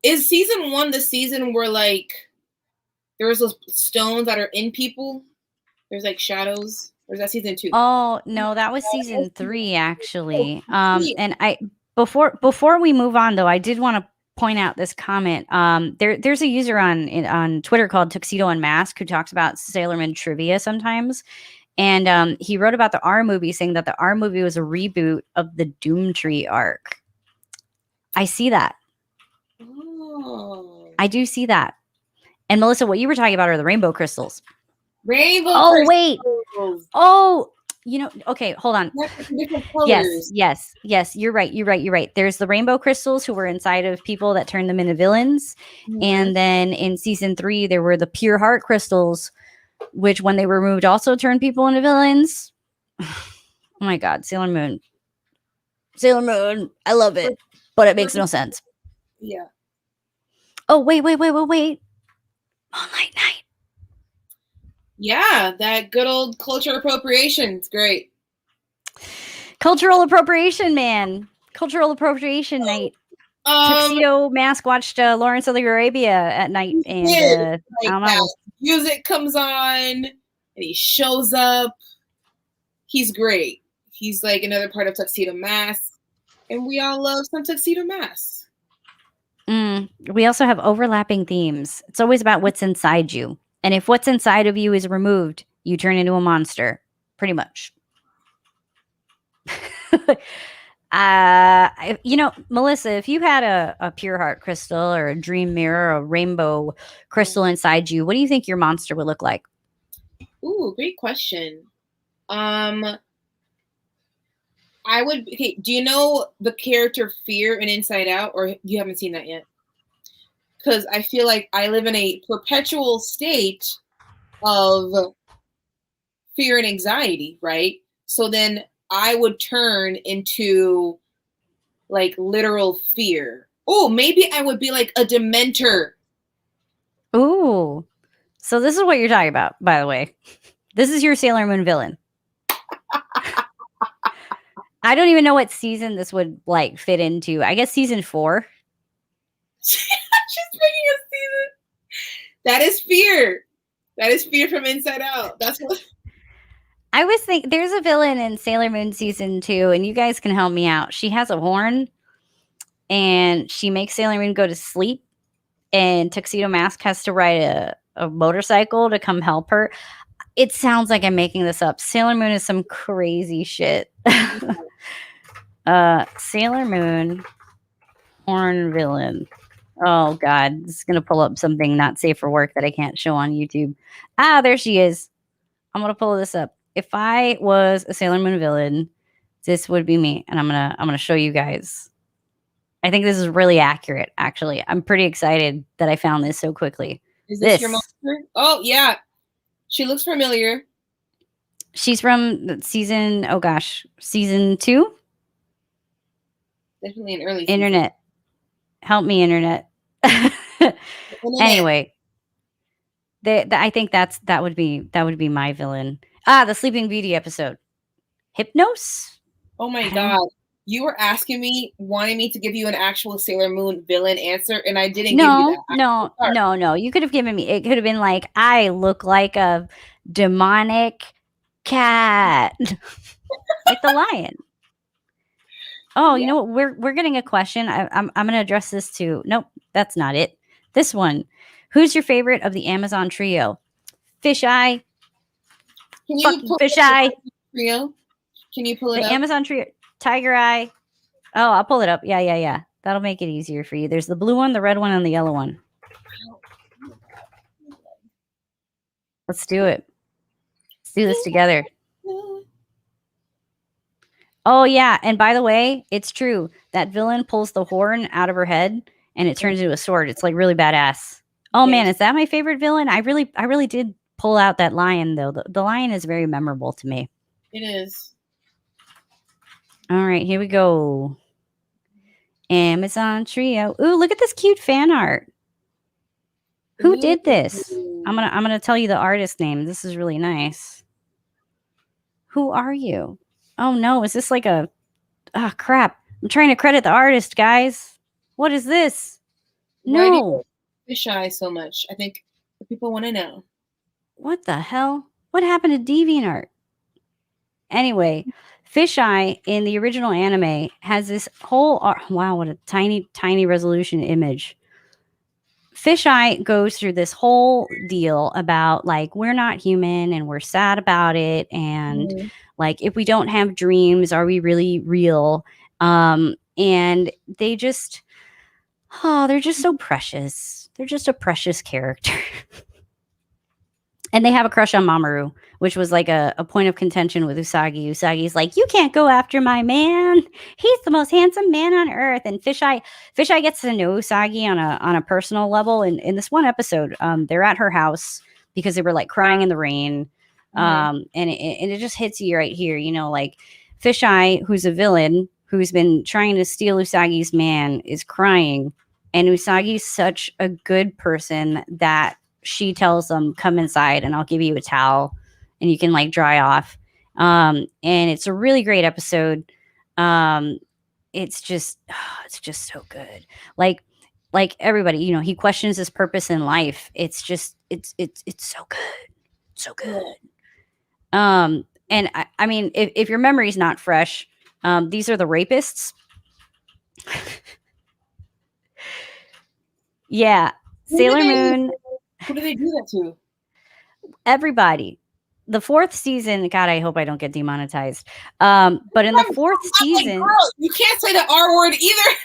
Is season 1 the season where there was those stones that are in people? There's shadows. Or is that season 2? Oh no, that was season 3 actually. And before we move on though, I did want to point out this comment. There's a user on Twitter called Tuxedo Unmasked who talks about Sailor Moon trivia sometimes. And he wrote about the R movie, saying that the R movie was a reboot of the Doomtree arc. I see that. Oh. I do see that. And Melissa, what you were talking about are the rainbow crystals. Crystals. Wait. Oh, okay, hold on. Yes. You're right. There's the rainbow crystals who were inside of people that turned them into villains. Mm-hmm. And then in season 3, there were the pure heart crystals, which when they were removed also turned people into villains. Oh my God, Sailor Moon. I love it, but it makes no sense. Yeah. Oh, wait. Moonlight Night. Yeah, that good old cultural appropriation. It's great. Cultural appropriation, man. Cultural appropriation night. Tuxedo Mask watched Lawrence of Arabia at night, and I don't know. Music comes on, and he shows up. He's great. He's like another part of Tuxedo Mask, and we all love some Tuxedo Mask. We also have overlapping themes. It's always about what's inside you, and if what's inside of you is removed, you turn into a monster, pretty much. Melissa, if you had a pure heart crystal or a dream mirror or a rainbow crystal inside you, what do you think your monster would look like? Ooh, great question. I would. Okay, do you know the character Fear in Inside Out, or you haven't seen that yet? Because I feel like I live in a perpetual state of fear and anxiety, right? So then I would turn into like literal fear. Oh, maybe I would be like a Dementor. Ooh. So this is what you're talking about, by the way. This is your Sailor Moon villain. I don't even know what season this would like fit into. I guess season 4. She's making a season. That is Fear. That is Fear from Inside Out. That's what I was thinking there's a villain in Sailor Moon season 2, and you guys can help me out. She has a horn, and she makes Sailor Moon go to sleep, and Tuxedo Mask has to ride a motorcycle to come help her. It sounds like I'm making this up. Sailor Moon is some crazy shit. Sailor Moon horn villain. Oh God, this is gonna pull up something not safe for work that I can't show on YouTube. Ah, there she is. I'm gonna pull this up. If I was a Sailor Moon villain, this would be me, and I'm gonna show you guys. I think this is really accurate. Actually, I'm pretty excited that I found this so quickly. is this your monster? Oh yeah, she looks familiar. She's from season. Oh gosh, season 2. Definitely an early Internet, help me, internet. Anyway, I think that would be my villain. Ah, the Sleeping Beauty episode, Hypnos. Oh my God. You were asking me, wanting me to give you an actual Sailor Moon villain answer, and I didn't give you that. No. You could have given me. It could have been like, I look like a demonic cat, like the lion. Oh, you know what? We're getting a question. I'm going to address this too. Nope, that's not it. This one. Who's your favorite of the Amazon trio? Fisheye. Can you pull Fisheye trio? Can you pull it up? The Amazon trio. Tiger Eye. Oh, I'll pull it up. Yeah. That'll make it easier for you. There's the blue one, the red one, and the yellow one. Let's do it. Let's do this together. Oh, yeah. And by the way, it's true. That villain pulls the horn out of her head and it turns into a sword. It's like really badass. Oh, man. Is that my favorite villain? I really did pull out that lion, though. The lion is very memorable to me. It is. All right. Here we go. Amazon trio. Ooh, look at this cute fan art. Who did this? I'm gonna tell you the artist name. This is really nice. Who are you? Oh no, is this like a crap. I'm trying to credit the artist, guys. What is this? No. Why do you Fisheye so much? I think the people want to know. What the hell? What happened to DeviantArt? Anyway, Fisheye in the original anime has this whole wow, what a tiny resolution image. Fisheye goes through this whole deal about like we're not human and we're sad about it, and like if we don't have dreams, are we really real? And they just they're just so precious. They're just a precious character. And they have a crush on Mamoru, which was like a point of contention with Usagi. Usagi's like, you can't go after my man. He's the most handsome man on earth. And Fisheye gets to know Usagi on a personal level. And in this one episode, they're at her house because they were like crying in the rain. And it just hits you right here. You know, like Fisheye, who's a villain, who's been trying to steal Usagi's man, is crying. And Usagi's such a good person that she tells them, come inside and I'll give you a towel and you can like dry off. And it's a really great episode. It's just so good. Like everybody, you know, he questions his purpose in life. It's just, it's so good. So good. And I mean, if your memory's not fresh, these are the rapists. Yeah. Sailor Moon. Who do they do that to? Everybody. The 4th season, God, I hope I don't get demonetized. But in the 4th season, girl, you can't say the R word either.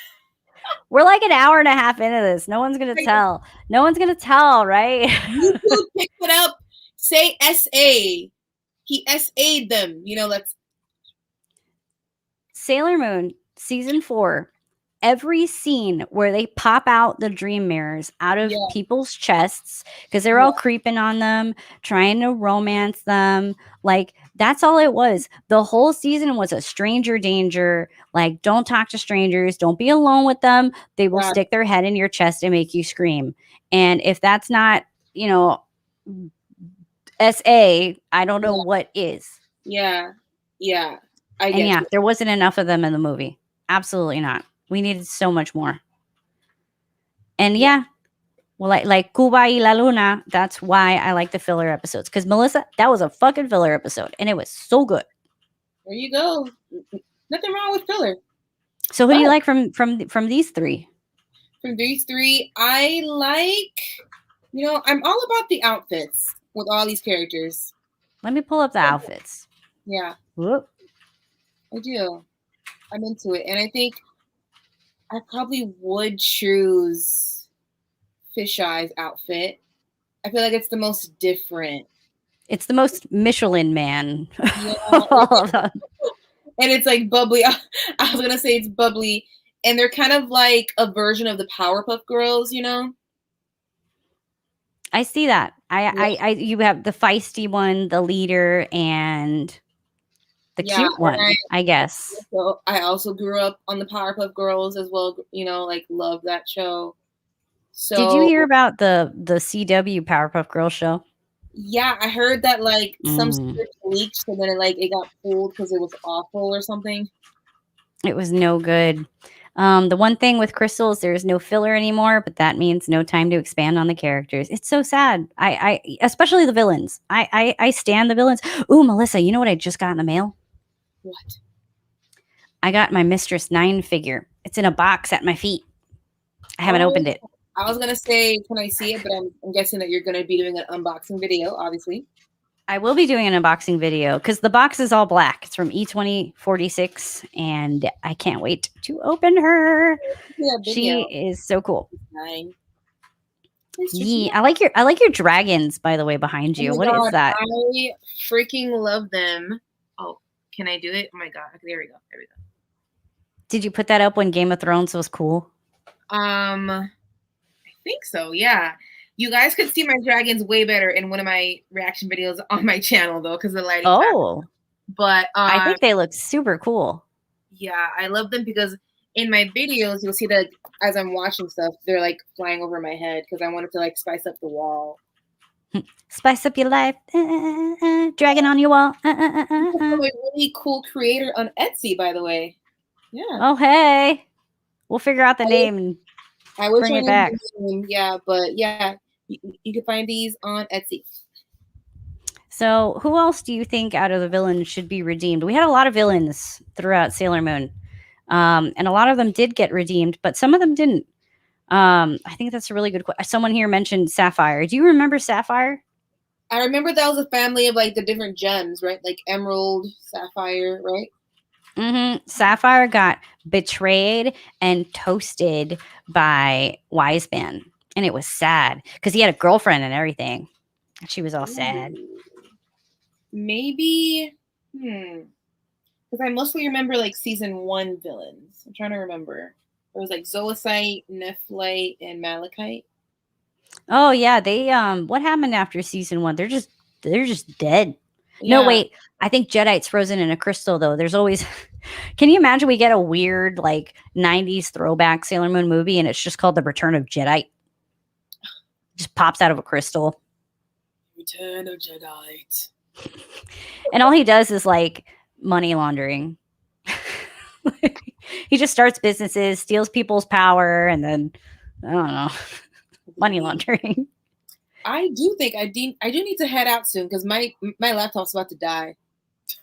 We're like an hour and a half into this. No one's gonna tell. No one's gonna tell, right? YouTube picked it up. Say SA. He SA'd them. You know, let's. Sailor Moon season 4. Every scene where they pop out the dream mirrors out of people's chests because they're all creeping on them, trying to romance them. Like, that's all it was. The whole season was a stranger danger. Like, don't talk to strangers. Don't be alone with them. They will stick their head in your chest and make you scream. And if that's not, SA, I don't know what is. Yeah. There wasn't enough of them in the movie. Absolutely not. We needed so much more. And well, like Cuba y la Luna, that's why I like the filler episodes. Because Melissa, that was a fucking filler episode, and it was so good. There you go. Nothing wrong with filler. So, who do you like from these three? From these three, I like. I'm all about the outfits with all these characters. Let me pull up the outfits. Yeah. Whoop. I do. I'm into it, and I think I probably would choose Fisheye's outfit. I feel like it's the most different. It's the most Michelin man. Yeah. And it's like bubbly. I was gonna say it's bubbly, and they're kind of like a version of the Powerpuff Girls, I see that. You have the feisty one, the leader, and the cute one, I guess. So I also grew up on the Powerpuff Girls as well. Like love that show. So did you hear about the CW Powerpuff Girls show? Yeah, I heard that like some script leaked, and then it got pulled because it was awful or something. It was no good. The one thing with Crystal is there's no filler anymore, but that means no time to expand on the characters. It's so sad. I especially the villains. I stand the villains. Ooh, Melissa, you know what I just got in the mail? What? I got my Mistress 9 figure. It's in a box at my feet. I haven't opened it. I was gonna say, can I see it? But I'm guessing that you're gonna be doing an unboxing video, obviously. I will be doing an unboxing video because the box is all black. It's from E2046, and I can't wait to open her. She is so cool. Yeah, I like your dragons, by the way, behind you. What is that? I freaking love them. Oh, can I do it? Oh my god! There we go. Did you put that up when Game of Thrones was cool? I think so. Yeah. You guys could see my dragons way better in one of my reaction videos on my channel, though, because the lighting. Oh, but I think they look super cool. Yeah, I love them because in my videos you'll see that as I'm watching stuff, they're like flying over my head because I wanted to like spice up the wall. Spice up your life, dragon on your wall. A really cool creator on Etsy, by the way. Yeah. Oh hey, we'll figure out the name and bring it back. Yeah, but yeah, you can find these on Etsy. So, who else do you think out of the villains should be redeemed? We had a lot of villains throughout Sailor Moon, and a lot of them did get redeemed, but some of them didn't. I think that's a really good question. Someone here mentioned Sapphire. Do you remember Sapphire? I remember that was a family of like the different gems, right? Like emerald, sapphire, right? Mm-hmm. Sapphire got betrayed and toasted by Wise Man, and it was sad because he had a girlfriend and everything. She was all sad. Maybe, because I mostly remember like season 1 villains. I'm trying to remember. It was like Zoisite, Nephlite, and Malachite. Oh yeah, they what happened after season 1? They're just dead. Yeah. No, wait. I think Jedi's frozen in a crystal though. There's always Can you imagine we get a weird like 90s throwback Sailor Moon movie and it's just called The Return of Jedi? Just pops out of a crystal. Return of Jedi. And all he does is like money laundering. He just starts businesses, steals people's power, and then I don't know, money laundering. I do think I do need to head out soon because my laptop's about to die.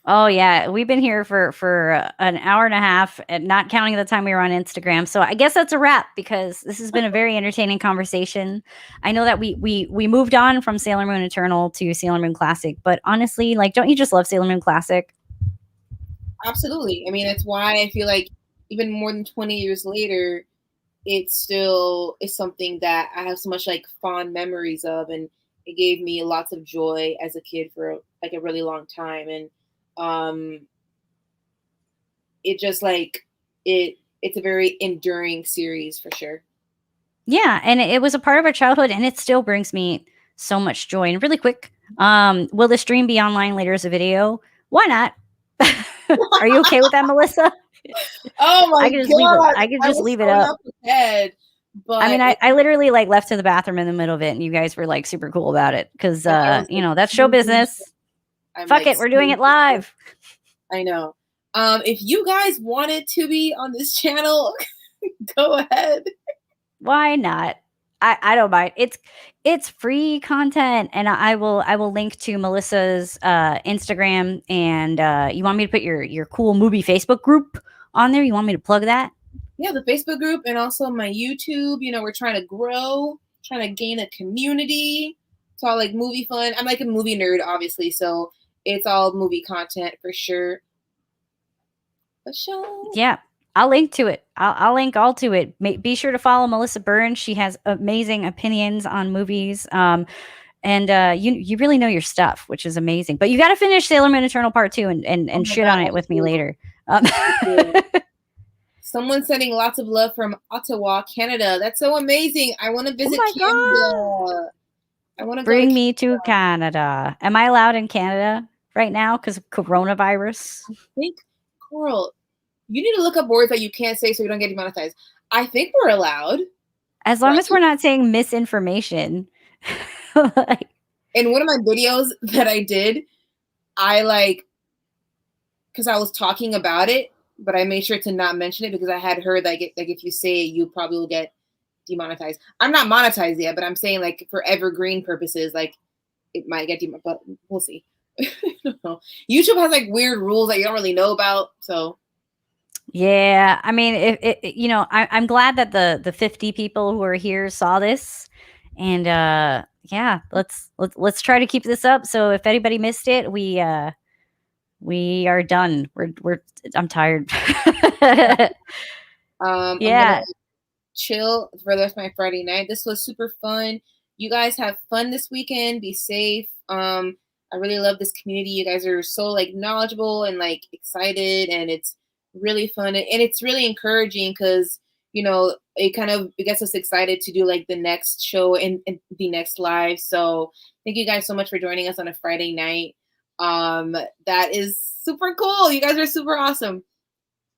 Oh yeah, we've been here for an hour and a half, and not counting the time we were on Instagram. So I guess that's a wrap because this has been a very entertaining conversation. I know that we moved on from Sailor Moon Eternal to Sailor Moon Classic, but honestly, like, don't you just love Sailor Moon Classic? Absolutely. I mean, that's why I feel like even more than 20 years later, it still is something that I have so much like fond memories of, and It gave me lots of joy as a kid for like a really long time, and it just like it's a very enduring series for sure. Yeah, and it was a part of our childhood, and it still brings me so much joy. And really quick, will the stream be online later as a video? Why not? Are you okay with that, Melissa? Oh my I can just leave it. god! I can I just was leave it so up. not prepared, but I mean, I literally like left to the bathroom in the middle of it, and you guys were like super cool about it because I was you know like, that's show business. I'm Fuck like, it, we're doing it live. I know. If you guys wanted to be on this channel, go ahead. Why not? I don't mind. It's free content, and I will link to Melissa's Instagram. And you want me to put your cool movie Facebook group on there? You want me to plug that? Yeah, the Facebook group and also my YouTube. You know, we're trying to grow, trying to gain a community. It's all like movie fun. I'm like a movie nerd, obviously, so it's all movie content for sure. For sure. Yeah, I'll link to it. I'll link all to it. Be sure to follow Melissa Berne. She has amazing opinions on movies. And you really know your stuff, which is amazing. But you got to finish Sailor Moon Eternal Part 2 and Oh my shit God, on it with me later. Someone sending lots of love from Ottawa, Canada. That's so amazing. I want to visit my Canada. I want to go Bring to me to Canada. Am I allowed in Canada right now because of coronavirus? I think, Coral, you need to look up words that you can't say so you don't get demonetized. I think we're allowed. As long as we're not saying misinformation. In one of my videos that I did, I because I was talking about it, but I made sure to not mention it because I had heard like if you say it, you probably will get demonetized. I'm not monetized yet, but I'm saying like for evergreen purposes, like it might get demonetized, but we'll see. YouTube has like weird rules that you don't really know about, so. Yeah, I mean, I'm glad that the 50 people who are here saw this, and yeah, let's try to keep this up. So if anybody missed it, we are done. I'm tired. Yeah. Yeah. I'm gonna chill for the rest of my Friday night. This was super fun. You guys have fun this weekend. Be safe. I really love this community. You guys are so like knowledgeable and like excited, and it's really fun and it's really encouraging because you know it gets us excited to do like the next show and the next live. So thank you guys so much for joining us on a Friday night. That is super cool. You guys are super awesome.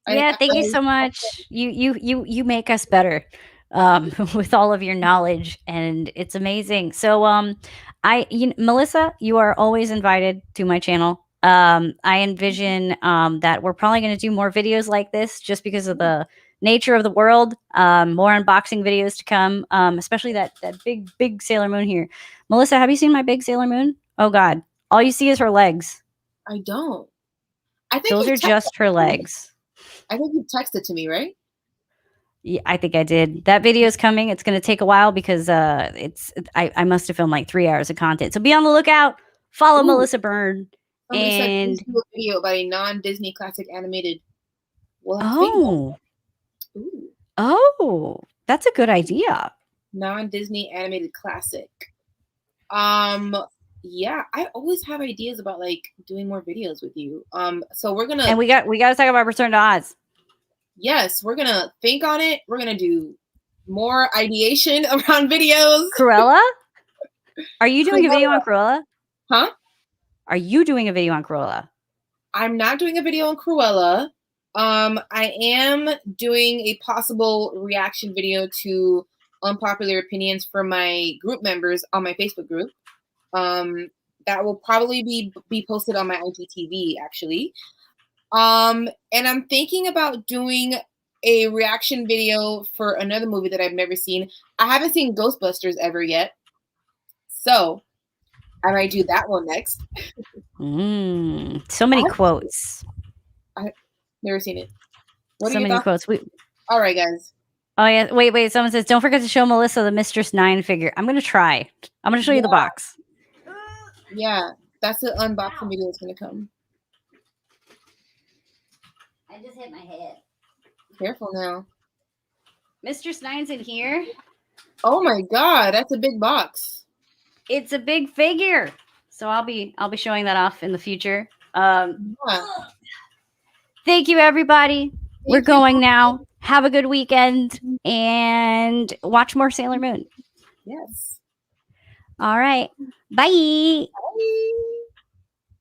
Yeah, thank you so much. You make us better with all of your knowledge, and it's amazing. So Melissa, you are always invited to my channel. I envision that we're probably going to do more videos like this just because of the nature of the world. More unboxing videos to come, especially that big Sailor Moon here. Melissa, have you seen my big Sailor Moon? Oh God, all you see is her legs. I don't. I think those are just her legs. I think you texted to me, right? Yeah, I think I did. That video is coming. It's going to take a while because I must have filmed like 3 hours of content. So be on the lookout. Follow Melissa Berne. Somebody and said do a video about a non-Disney classic animated. Well, oh, that's a good idea. Non-Disney animated classic. Yeah, I always have ideas about like doing more videos with you. So we're gonna we got to talk about Return to Oz. Yes, we're gonna think on it. We're gonna do more ideation around videos. Cruella? Are you doing a video on Cruella? Huh? Are you doing a video on Cruella? I'm not doing a video on Cruella. I am doing a possible reaction video to unpopular opinions from my group members on my Facebook group. That will probably be posted on my IGTV actually. And I'm thinking about doing a reaction video for another movie that I've never seen. I haven't seen Ghostbusters ever yet. So I might do that one next. So many quotes. I've never seen it. So many quotes. All right, guys. Oh, yeah. Wait. Someone says, don't forget to show Melissa the Mistress 9 figure. I'm going to try. I'm going to show you the box. Yeah, that's the unboxing video that's going to come. I just hit my head. Careful now. Mistress 9's in here. Oh my God, that's a big box. it's a big figure. So I'll be showing that off in the future. Thank you, everybody. We're going now. Have a good weekend and watch more Sailor Moon. Yes. All right. Bye. Bye.